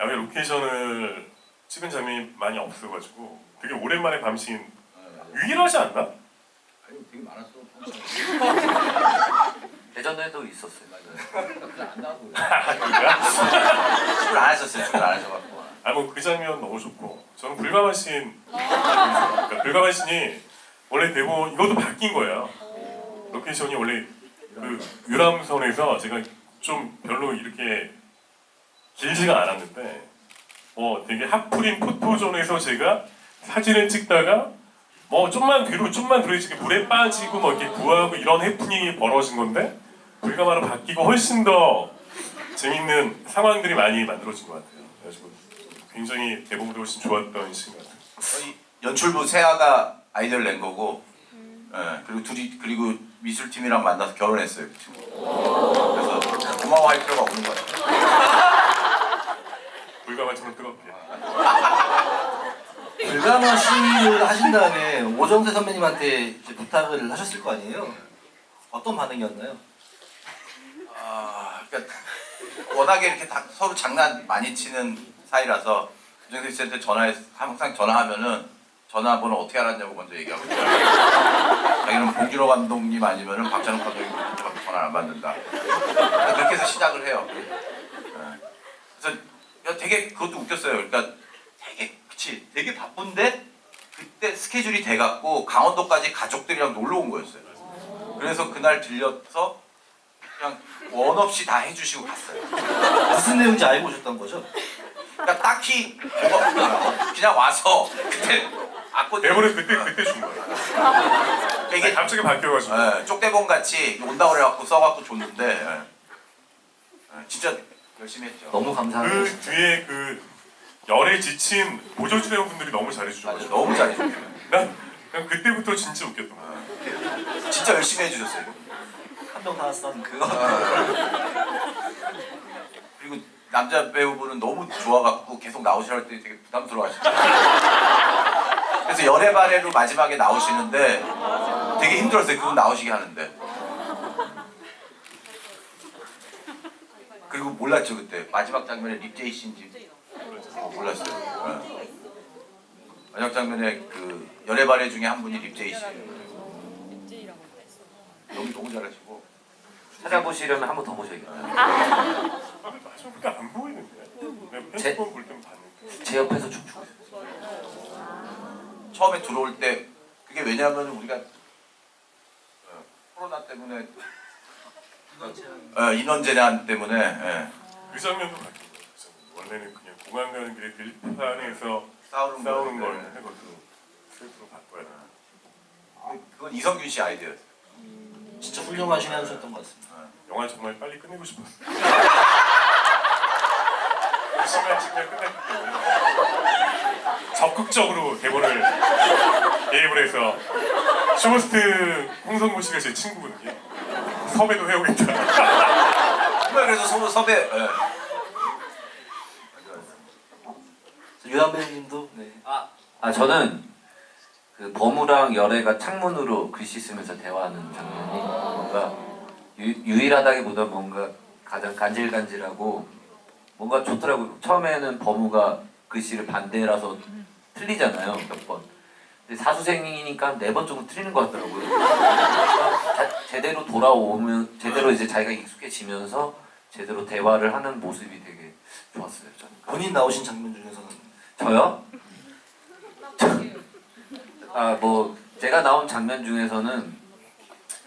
야외 로케이션을 찍은 장면이 많이 없어가지고 되게 오랜만에 밤신 유일하지 않나? 아니 되게 많았어. 대전에도 있었어요. 안 나오고. 그런가? 술을 안 하셨어요. 술을 안 하셔갖고. 뭐 그 장면 너무 좋고 저는 불가만 씬 그러니까 불가만 씬이 원래 대본 이것도 바뀐 거예요. 로케이션이 원래 그 유람선에서 제가 좀 별로 이렇게 길지가 않았는데 되게 핫플인 포토존에서 제가 사진을 찍다가 좀만 뒤로 이렇게 물에 빠지고 이렇게 구하고 이런 해프닝이 벌어진 건데 불가마로 바뀌고 훨씬 더 재밌는 상황들이 많이 만들어진 것 같아요. 그래가지고 굉장히 대본보다 훨씬 좋았던 씬 같아요. 저희 연출부 세아가 아이디어를 낸 거고, 그리고 미술팀이랑 만나서 결혼했어요. 그 친구. 그래서 고마워할 필요가 없는 것 같아요. 불가마처럼 뜨겁게. 불가마 시를 하신 다음에 오정세 선배님한테 이제 부탁을 하셨을 거 아니에요? 어떤 반응이었나요? 그러니까 워낙에 이렇게 서로 장난 많이 치는 사이라서 유정세 씨한테 항상 전화하면은 전화번호 어떻게 알았냐고 먼저 얘기하고 자기는 봉준호 감독님 아니면은 박찬욱 감독님한테 전화를 안 받는다. 그렇게 해서 시작을 해요. 그래서 되게 그것도 웃겼어요. 그러니까 되게 바쁜데 그때 스케줄이 돼갖고 강원도까지 가족들이랑 놀러 온 거였어요. 그래서 그날 들려서 그냥 원 없이 다 해주시고 갔어요. 무슨 내용인지 알고 오셨던 거죠? 그러니까 딱히 뭐가 없어요. 그냥 와서 그때 악보 대본을 그때 준 거예요. 그러니까 이게 갑자기 바뀌어가지고. 쪽대본 같이 온다고 그래갖고 써갖고 줬는데 진짜 열심히 했죠. 너무 감사합니다. 그 뒤에 그 열에 지친 보조주연 분들이 너무 잘해주셔가지고. 너무 잘해줬어요. 난 그때부터 진짜 웃겼던 거야. 진짜 열심히 해주셨어요. 한 명 나왔던 그거. 그리고 남자 배우분은 너무 좋아갖고 계속 나오시라 할 때 되게 부담스러워하시죠. 그래서 열의 발해로 마지막에 나오시는데 되게 힘들었어요. 그분 나오시게 하는데. 그리고 몰랐죠 그때 마지막 장면에 립제이 씨인지 몰랐어요. 마지막 장면에 그 열의 발해 중에 한 분이 립제이 씨예요. 너무 잘하시고. 찾아보시려면 한 번 더 보셔야겠다. 마지막부터 안 보이는데. 내가 제- 편집본 볼 때는 봤는데. 제 옆에서 춤추고 있어요. 처음에 들어올 때 그게 왜냐하면 우리가 코로나 때문에 인원 제한 때문에 그 장면도 바뀐 거예요. 그 장면. 원래는 그냥 공항 가는 길에 들판에서 싸우는 걸 네. 해가지고 스태프로 바꿔야 돼. 그건 이성균 씨 아이디어였어요. 진짜 훌륭하신 한수였던 것 같습니다. 영화 정말 빨리 끝내고 싶었어요. 시간 끝냈기 때문에 적극적으로 대본을 예입을 해서 쇼호스트 홍성구 씨가 제 친구거든요. 섭외도 해오겠다. 정말 그래서 서로 섭외. 유한 배우님도 네. 저는 그 범우랑 열애가 창문으로 글씨 쓰면서 대화하는 장면이 뭔가 유일하다기보다 뭔가 가장 간질간질하고 뭔가 좋더라고요. 처음에는 범우가 글씨를 반대라서 틀리잖아요, 몇 번. 근데 사수생이니까 4번 정도 틀리는 것 같더라고요. 제대로 돌아오면 제대로 이제 자기가 익숙해지면서 제대로 대화를 하는 모습이 되게 좋았어요. 저는. 본인 나오신 장면 중에서는 저요? 뭐 제가 나온 장면 중에서는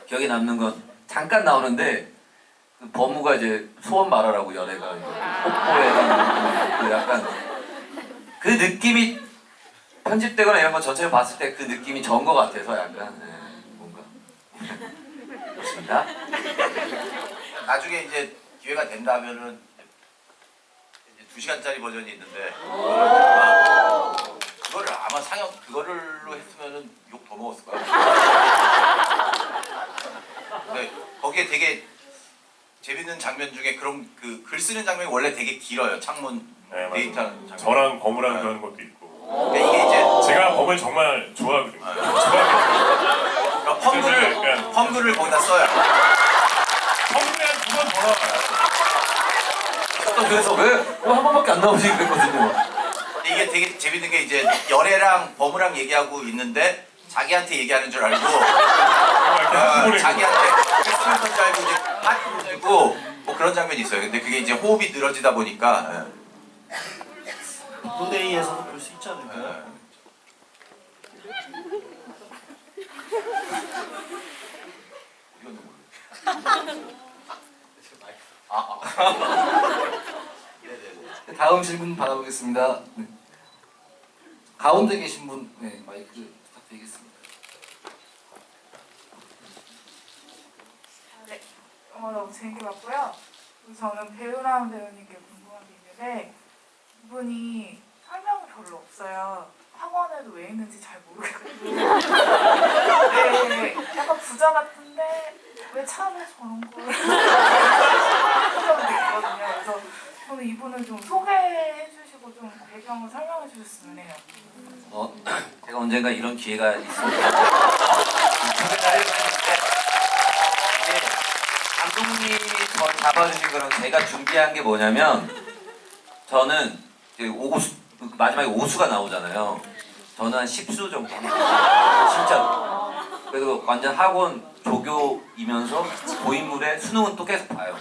기억에 남는 건 잠깐 나오는데 그 범우가 이제 소원 말하라고 열애가 뽀뽀해가지고 그 약간 그 느낌이 편집되거나 이런 거 전체를 봤을 때 그 느낌이 전 것 같아서 약간 뭔가 그렇습니다. 나중에 이제 기회가 된다면은 이제 2시간짜리 버전이 있는데 그거를 아마 그거를로 했으면은 욕 더 먹었을 거야. 근데 거기에 되게 재밌는 장면 중에 그런 그 글 쓰는 장면이 원래 되게 길어요. 창문 네, 데이트하는 맞아요. 장면. 저랑 범우랑 하는 것도 있고. 근데 이게 이제 제가 범을 정말 좋아하거든요. 좋아하거든요. 그러니까 펑글을 거기다 써요. 범우에 한 2번 더 나와요. 그래서 왜 한 번밖에 안 나오지 그랬거든요. 근데 이게 되게 재밌는 게 이제 열애랑 범우랑 얘기하고 있는데 자기한테 얘기하는 줄 알고 자기한테 퀘스트를 줄 알고 이제 핫 주고 뭐 그런 장면이 있어요. 근데 그게 이제 호흡이 늘어지다 보니까 무대에서도 볼 수 있지 않을까요? 이건 모르겠어요. 다음 질문 받아보겠습니다. 네. 가운데 계신 분, 네, 마이크를 부탁드리겠습니다. 네, 너무 재밌게 봤고요. 저는 배우라는 배우님께 궁금한 게 있는데 이분이 설명이 별로 없어요. 학원에도 왜 있는지 잘 모르겠고 네, 약간 부자 같은데 왜 처음에 저런 걸 생각이 있거든요. 그래서 저는 이분을 좀 소개해 주시고 좀 배경을 설명해 주셨으면 해요. 제가 언젠가 이런 기회가 있습니다. 소개를 하려고 했는데 이게 감독님이 저 잡아주신 거랑 제가 준비한 게 뭐냐면 저는 이제 마지막에 오수가 나오잖아요. 저는 한 10수 정도 합니다. 진짜로. 그래서 완전 학원 조교이면서 고인물에 수능은 또 계속 봐요.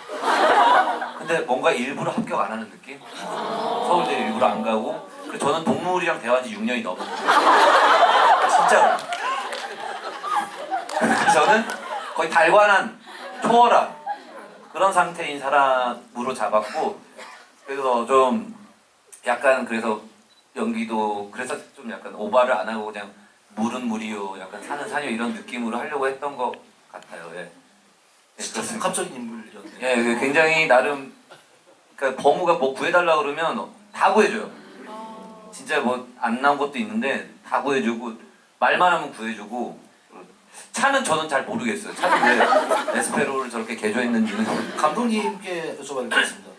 근데 뭔가 일부러 합격 안 하는 느낌? 서울대 일부러 안 가고 그리고 저는 동물이랑 대화한 지 6년이 넘었거든요. 진짜로. 저는 거의 달관한, 초월한 그런 상태인 사람으로 잡았고 그래서 좀 약간 그래서 연기도 그래서 좀 약간 오바를 안 하고 그냥 물은 물이요, 약간 산은 산이요 이런 느낌으로 하려고 했던 것 같아요. 예. 네, 진짜 그렇습니다. 복합적인 인물이었네요. 예, 굉장히 나름 그러니까 버무가 뭐 구해달라 그러면 다 구해줘요. 진짜 뭐 안 나온 것도 있는데 다 구해주고 말만 하면 구해주고. 차는 저는 잘 모르겠어요. 차는 왜 에스페로를 저렇게 개조했는지는. 감독님께 여쭤봐야겠습니다.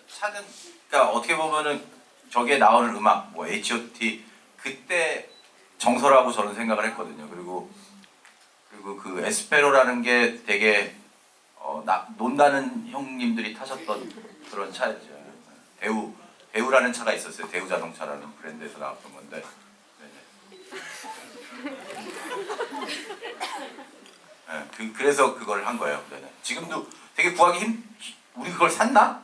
차는 그러니까 어떻게 보면은 저기에 나오는 음악 뭐 H.O.T 그때 정서라고 저는 생각을 했거든요. 그리고 그 에스페로라는 게 되게 논다는 형님들이 타셨던 그런 차였죠. 대우라는 차가 있었어요. 대우 자동차라는 브랜드에서 나왔던 건데. 네네. 그래서 그걸 한 거예요. 네네. 지금도 되게 구하기 우리 그걸 샀나?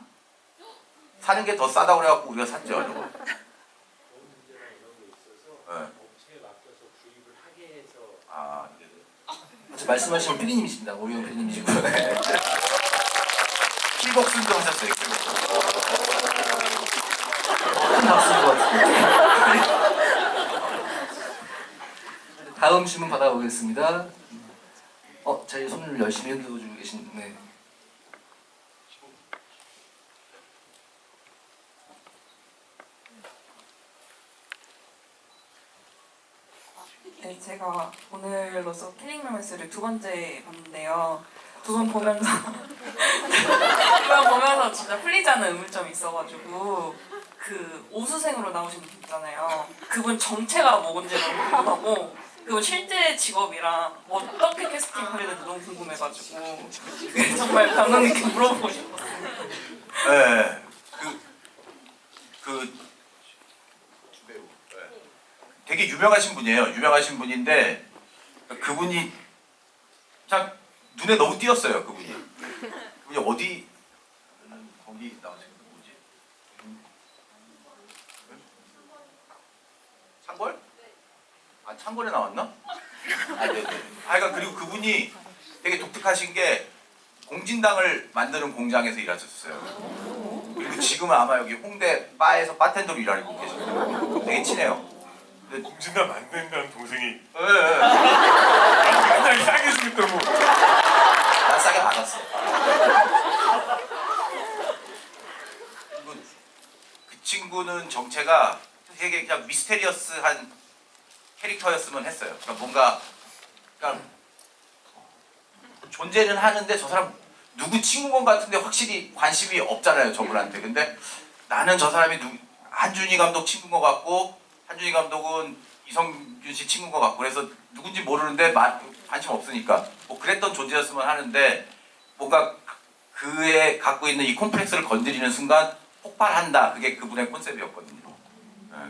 사는 게 더 싸다고 그래갖고 우리가 샀죠. 저거. 네. 아, 네네. 말씀하시는 피디님이십니다. 오영 피디님이시고요. 킬복순도 하셨어요. 킬복순. 큰 박수인 것 같습니다. 다음 질문 받아보겠습니다. 제 손을 열심히 흔들어주고 계신 네. 네, 제가 오늘로써 킬링 로맨스를 두 번째 봤는데요. 두 번 보면서 진짜 풀리지 않는 의문점이 있어가지고 그 오수생으로 나오신 분 있잖아요. 그분 정체가 뭔지 너무 궁금하고 그분 실제 직업이랑 어떻게 캐스팅을 하게 되는지 너무 궁금해가지고 그게 정말 감독님께 물어보고 싶었어요. 네. 그 배우. 네. 되게 유명하신 분이에요. 유명하신 분인데 그분이 참 눈에 너무 띄었어요. 그분이 어디 나오신 분 뭐지? 창궐? 아 창궐에 나왔나? 아 네네. 하여간 그리고 그분이 되게 독특하신 게 공진당을 만드는 공장에서 일하셨어요. 그리고 지금은 아마 여기 홍대 바에서 바텐더로 일하고 계십니다. 되게 친해요. 공진당 만든다는 동생이 예, 예. 맨날 싸게 주겠다고. 난 싸게 받았어. 그리고 그 친구는 정체가 되게 그냥 미스테리어스한 캐릭터였으면 했어요. 그러니까 뭔가 존재는 하는데 저 사람 누구 친구인 것 같은데 확실히 관심이 없잖아요, 저분한테. 근데 나는 저 사람이 한준희 감독 친구인 것 같고 한준희 감독은 이성균 씨 친구인 것 같고 그래서 누군지 모르는데 관심 없으니까 뭐 그랬던 존재였으면 하는데 뭔가 그의 갖고 있는 이 콤플렉스를 건드리는 순간 폭발한다. 그게 그분의 컨셉이었거든요.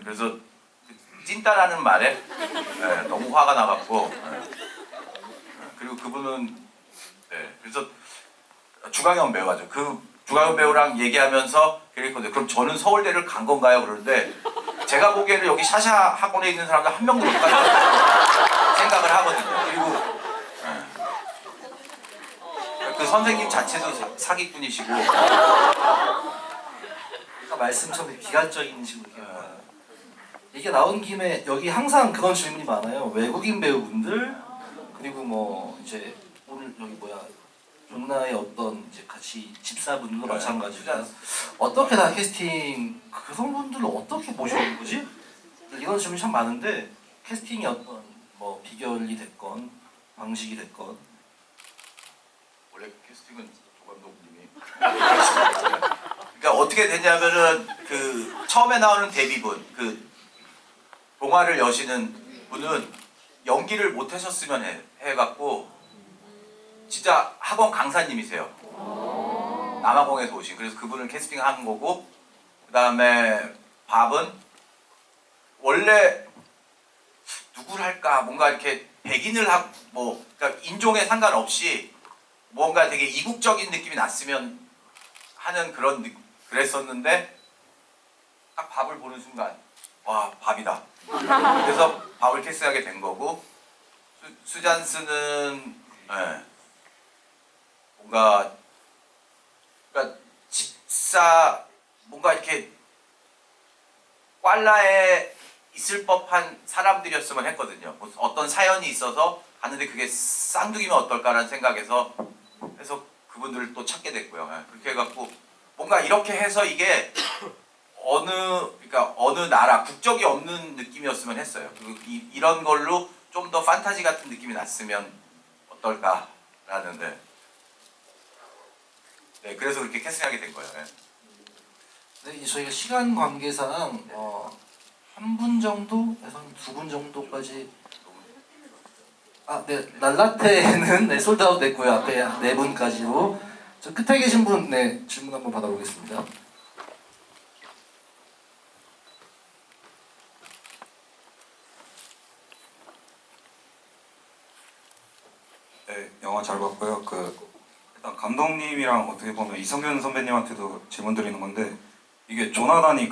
그래서 그 찐따라는 말에 너무 화가 나갖고 그리고 그분은 그래서 주강현 배우 하죠. 그 주강현 배우랑 얘기하면서 그랬거든요. 그럼 저는 서울대를 간 건가요? 그러는데 제가 보기에는 여기 샤샤 학원에 있는 사람들 한 명도 못 갔다고 생각을 하거든요. 그리고 그 선생님 자체도 사기꾼이시고 아까 말씀처럼 비관적인 식으로 얘기가 나온 김에 여기 항상 그런 질문이 많아요. 외국인 배우분들 그리고 뭐 이제 오늘 여기 존나의 어떤 이제 같이 집사분들도 마찬가지고 어떻게 다 캐스팅 그런 분들을 어떻게 모셔온 거지? 이런 질문이 참 많은데 캐스팅이 어떤 뭐 비결이 됐건 방식이 됐건 원래 캐스팅은 조 감독님이 그러니까 어떻게 됐냐면은 그 처음에 나오는 데뷔분 그 동화를 여시는 분은 연기를 못 하셨으면 해갖고 진짜 학원 강사님이세요. 남아공에서 오신. 그래서 그분을 캐스팅한 거고 그 다음에 밥은 원래 누구를 할까 뭔가 이렇게 백인을 하고 뭐 그러니까 인종에 상관없이 뭔가 되게 이국적인 느낌이 났으면 하는 그랬었는데 딱 밥을 보는 순간 와 밥이다. 그래서 밥을 캐스팅하게 된 거고 수잔스는 뭔가 집사 뭔가 이렇게 꽐라에 있을 법한 사람들이었으면 했거든요. 뭐 어떤 사연이 있어서 갔는데 그게 쌍둥이면 어떨까라는 생각에서 해서 그분들을 또 찾게 됐고요. 예, 그렇게 해갖고 뭔가 이렇게 해서 이게 그러니까 어느 나라 국적이 없는 느낌이었으면 했어요. 그리고 이런 걸로 좀 더 판타지 같은 느낌이 났으면 어떨까라는 네, 그래서 그렇게 캐스팅하게 된 거예요. 예. 네, 이제 저희가 시간 관계상 한 분 정도에서 두 분 정도까지 네, 날라테는 네, 솔드아웃 됐고요. 앞에 네 분까지로. 저 끝에 계신 분, 네, 질문 한번 받아보겠습니다. 네, 영화 잘 봤고요. 일단 감독님이랑 어떻게 보면 이성균 선배님한테도 질문 드리는 건데 이게 조나단이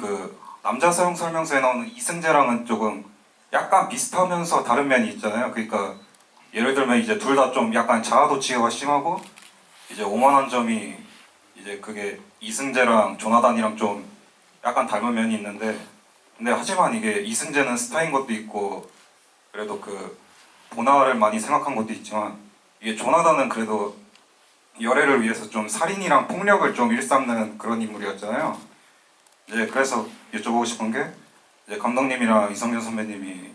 남자 사용 설명서에 나오는 이승재랑은 조금 약간 비슷하면서 다른 면이 있잖아요. 그러니까 예를 들면 이제 둘 다 좀 약간 자아도취가 심하고 이제 오만한 점이 이제 그게 이승재랑 조나단이랑 좀 약간 닮은 면이 있는데 근데 하지만 이게 이승재는 스타인 것도 있고 그래도 본화를 많이 생각한 것도 있지만 이게 조나단은 그래도 열애를 위해서 좀 살인이랑 폭력을 좀 일삼는 그런 인물이었잖아요. 이제 그래서 여쭤보고 싶은 게 이제 감독님이랑 이성균 선배님이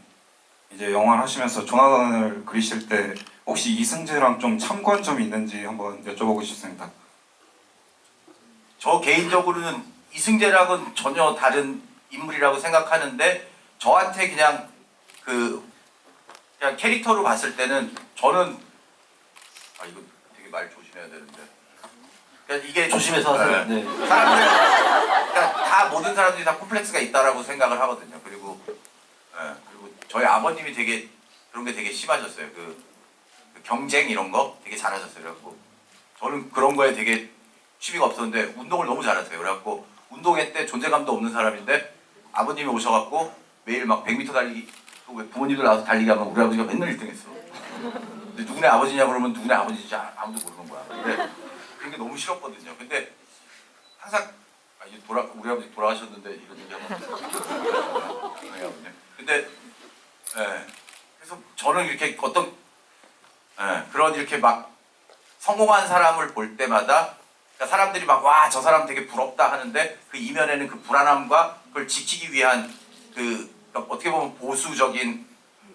이제 영화를 하시면서 조나단을 그리실 때 혹시 이승재랑 좀 참고한 점이 있는지 한번 여쭤보고 싶습니다. 저 개인적으로는 이승재랑은 전혀 다른 인물이라고 생각하는데 저한테 그냥 그냥 캐릭터로 봤을 때는 저는 이거 되게 말 조심해야 되는데 그러니까 이게 조심해서 하세요. 네. 사람들 그러니까 다 모든 사람들이 다 콤플렉스가 있다라고 생각을 하거든요. 그리고 저희 아버님이 되게 그런 게 되게 심하셨어요. 그 경쟁 이런 거 되게 잘하셨어요. 그래갖고 저는 그런 거에 되게 취미가 없었는데 운동을 너무 잘하세요. 그래갖고 운동회 때 존재감도 없는 사람인데 아버님이 오셔갖고 매일 막 100m 달리기 부모님들 나와서 달리기 하면 우리 아버지가 맨날 1등했어. 근데 누구네 아버지냐 그러면 누구네 아버지인지 아무도 모르는 거야. 근데 그런 게 너무 싫었거든요. 근데 항상 이제 우리 아버지 돌아가셨는데 이런 얘기 하면 저희 아버지. 근데 그래서 저는 이렇게 그런 이렇게 막 성공한 사람을 볼 때마다 그러니까 사람들이 막 와 저 사람 되게 부럽다 하는데 그 이면에는 그 불안함과 그걸 지키기 위한 그러니까 어떻게 보면 보수적인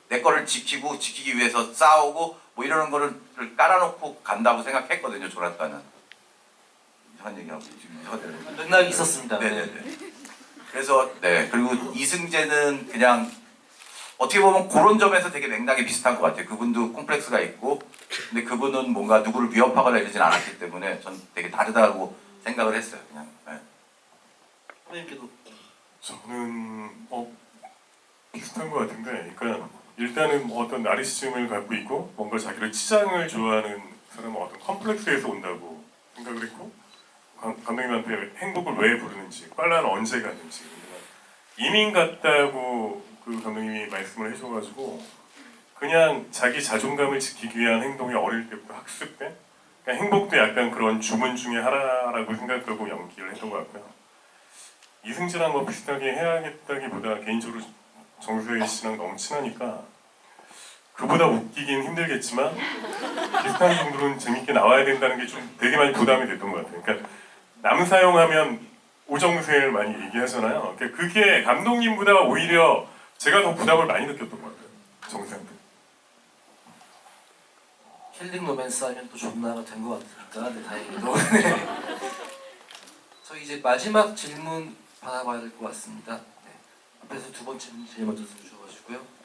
내 거를 지키기 위해서 싸우고 뭐 이러는 거를 깔아놓고 간다고 생각했거든요. 조나단은 이상한 얘기하고 지금 이상한 맥락이 있었습니다. 네네네. 그래서 그리고 이승재는 그냥 어떻게 보면 그런 점에서 되게 맥락이 비슷한 것 같아요. 그분도 콤플렉스가 있고 근데 그분은 뭔가 누구를 위협하거나 이러진 않았기 때문에 전 되게 다르다고 생각을 했어요. 그냥. 선생님께도 저는 비슷한 것 같은데, 그러니까 일단은 어떤 나르시즘을 갖고 있고 뭔가 자기를 치장을 좋아하는 사람은 어떤 컴플렉스에서 온다고 생각을 했고 감독님한테 행복을 왜 부르는지, 꽐라는 언제 가는지 이민 같다고 그 감독님이 말씀을 해줘가지고 그냥 자기 자존감을 지키기 위한 행동이 어릴 때부터 학습된 그러니까 행복도 약간 그런 주문 중에 하나라고 생각하고 연기를 했던 것 같고요. 이승재랑 뭐 비슷하게 해야겠다기보다 개인적으로 정수혜 씨랑 너무 친하니까 그보다 웃기긴 힘들겠지만 비슷한 정도로는 재밌게 나와야 된다는 게 좀 되게 많이 부담이 됐던 것 같아요. 그러니까 남 사용하면 오정세를 많이 얘기하잖아요. 그러니까 그게 감독님보다 오히려 제가 더 부담을 많이 느꼈던 것 같아요. 정세한테. 힐링 로맨스 하면 또 존나가 된 것 같으니까 다행히도. 네. 저희 이제 마지막 질문 받아봐야 될 것 같습니다. 네. 앞에서 두 번째 분 제일 먼저 주셔가지고요.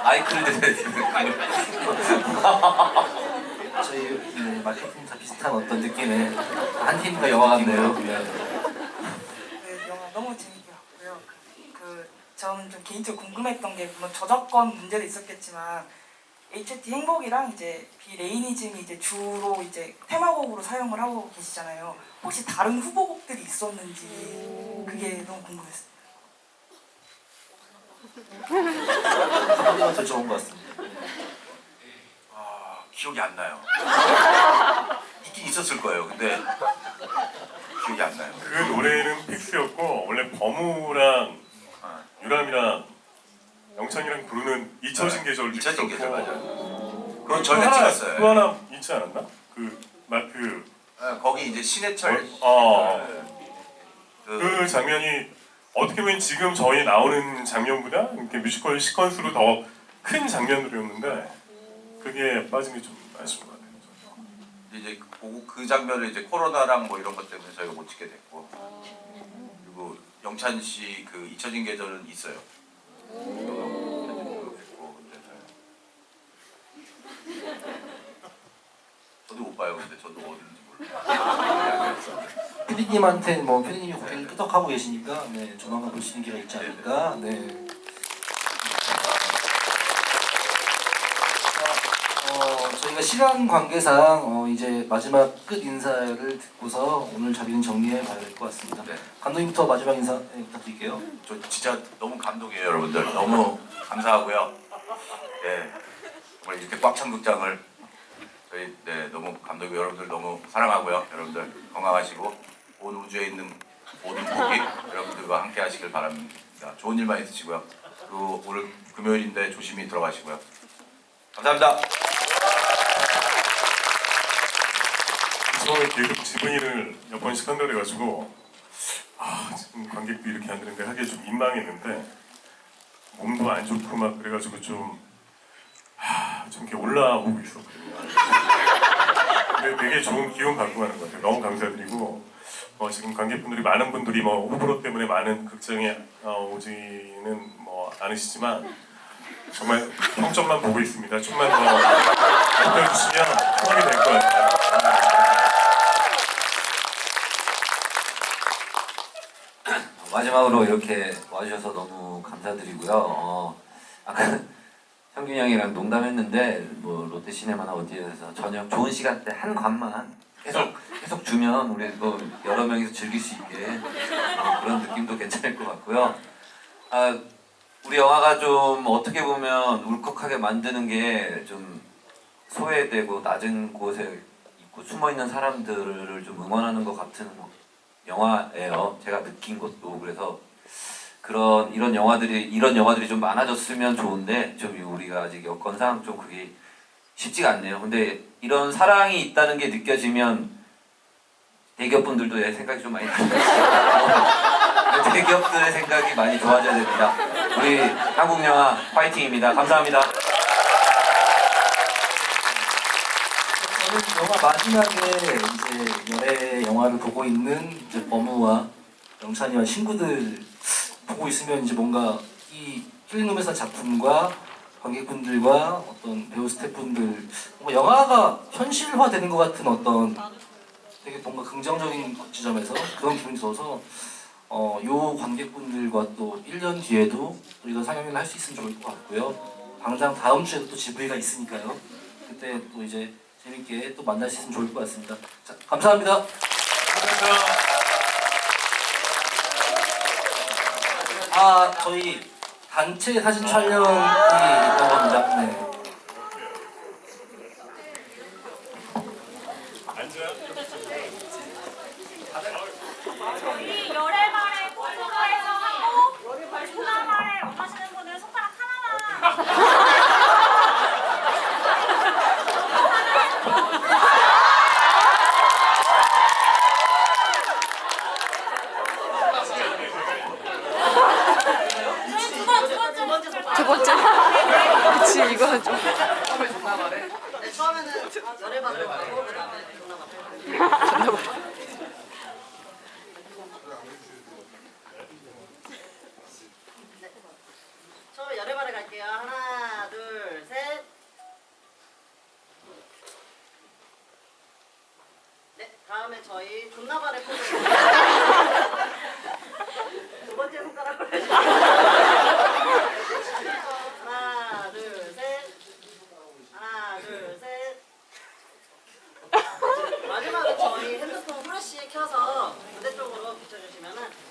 마이크를 드려야 되는 저희 마케팅 다 비슷한 어떤 느낌의 한 팀과 영화 같네요. 네. 그 영화 너무 재밌게 봤고요. 저는 좀 개인적으로 궁금했던 게 물론 저작권 문제도 있었겠지만 HOT 행복이랑 이제 비레이니즘이 이제 주로 이제 테마곡으로 사용을 하고 계시잖아요. 혹시 다른 후보곡들이 있었는지 그게 너무 궁금했어요. 감독님한테 좋은 것 같습니다. 기억이 안 나요. 있긴 있었을 거예요. 근데 기억이 안 나요. 그 노래는 픽스였고 원래 범우랑 유람이랑 영찬이랑 부르는 잊혀진 계절도 잊혀진 계절 있었고 맞아요. 그건 저희가 찍었어요. 또 하나 있지 않았나? 그 거기 이제 신해철 그 장면이 어떻게 보면 지금 저희 나오는 장면보다 이렇게 뮤지컬 시퀀스로 더 큰 장면들이었는데 그게 빠진 게 좀 아쉬운 것 같아요. 이제 그 장면을 이제 코로나랑 뭐 이런 것 때문에 저희가 못 찍게 됐고 그리고 영찬 씨 그 잊혀진 계절은 있어요. 저도 못 봐요. 근데 저도 어딘지 몰라요. 피디님한테 뭐 피디님이 고개를 끄덕하고 계시니까 네, 조만간 볼 수 있는 기회가 있지 않을까. 네. 저희가 시간 관계상 이제 마지막 끝 인사를 듣고서 오늘 자리는 정리해 봐야 될 것 같습니다. 네. 감독님부터 마지막 인사 부탁드릴게요. 저 진짜 너무 감동이에요, 여러분들. 너무 감사하고요. 네, 정말 이렇게 꽉 찬 극장을 저희 너무 감동이고 여러분들 너무 사랑하고요. 여러분들 건강하시고 온 우주에 있는 모든 고객 여러분들과 함께 하시길 바랍니다. 좋은 일만 있으시고요. 그리고 오늘 금요일인데 조심히 들어가시고요. 감사합니다. 저 계속 지분이를 몇 번씩 한다 그래가지고 지금 관객도 이렇게 안 되는데 하기에 좀 민망했는데 몸도 안 좋고 막 그래가지고 좀 이렇게 올라오고 있었거든요. 근데 되게 좋은 기운 갖고 가는 것 같아요. 너무 감사드리고 지금 관객분들이 많은 분들이 뭐 호불호 때문에 많은 극장에 오지는 뭐 않으시지만 정말 평점만 보고 있습니다. 좀만 더 해주시면 도움이 될 것 같아요. 마지막으로 이렇게 와주셔서 너무 감사드리고요. 아까 형균이 형이랑 농담했는데 뭐 롯데시네마나 어디에서 저녁 좋은 시간대 한 관만 계속 주면 우리 뭐 여러 명이서 즐길 수 있게 그런 느낌도 괜찮을 것 같고요. 우리 영화가 좀 어떻게 보면 울컥하게 만드는 게 좀 소외되고 낮은 곳에 있고 숨어 있는 사람들을 좀 응원하는 것 같은 영화예요. 제가 느낀 것도 그래서 이런 영화들이 좀 많아졌으면 좋은데 좀 우리가 아직 여건상 좀 그게 쉽지가 않네요. 근데 이런 사랑이 있다는 게 느껴지면 대기업분들도 내 생각이 좀 많이 달라지고 대기업들의 생각이 많이 좋아져야 됩니다. 우리 한국 영화 파이팅입니다. 감사합니다. 저는 영화 마지막에 이제 열애 영화를 보고 있는 이제 범우와 영찬이와 친구들 보고 있으면 이제 뭔가 이 힐링룸에서 작품과 관객분들과 어떤 배우 스태프분들 뭔가 영화가 현실화되는 것 같은 어떤 되게 뭔가 긍정적인 지점에서 그런 기분이 들어서 요 관객분들과 또 1년 뒤에도 우리가 상영을 할 수 있으면 좋을 것 같고요. 당장 다음 주에도 또 GV가 있으니까요. 그때 또 이제 재밌게 또 만날 수 있으면 좋을 것 같습니다. 자, 감사합니다. 저희 단체 사진 촬영이 있다고 합니다. 네. 저희 열애말에 공부에서 하고 중간말에 원하시는 분은 손가락 하나만. 두 번째. 그치, 이거는 좀. 네, 처음에는 열애말을 하고 그다음에 중간말. 처음에 열애말에 갈게요. 하나, 둘, 셋. 네, 다음에 저희 존나발의 포즈. 두 번째 손가락으로 해주세요. 하나, 둘, 셋. 하나, 둘, 셋. 마지막에 저희 핸드폰 후레쉬 켜서 무대 쪽으로 비춰주시면은.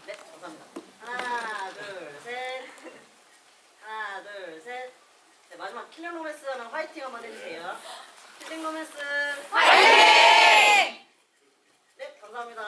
네, 감사합니다. 로맨스는 화이팅 한번 해주세요. 힐링 로맨스 화이팅! 네, 감사합니다.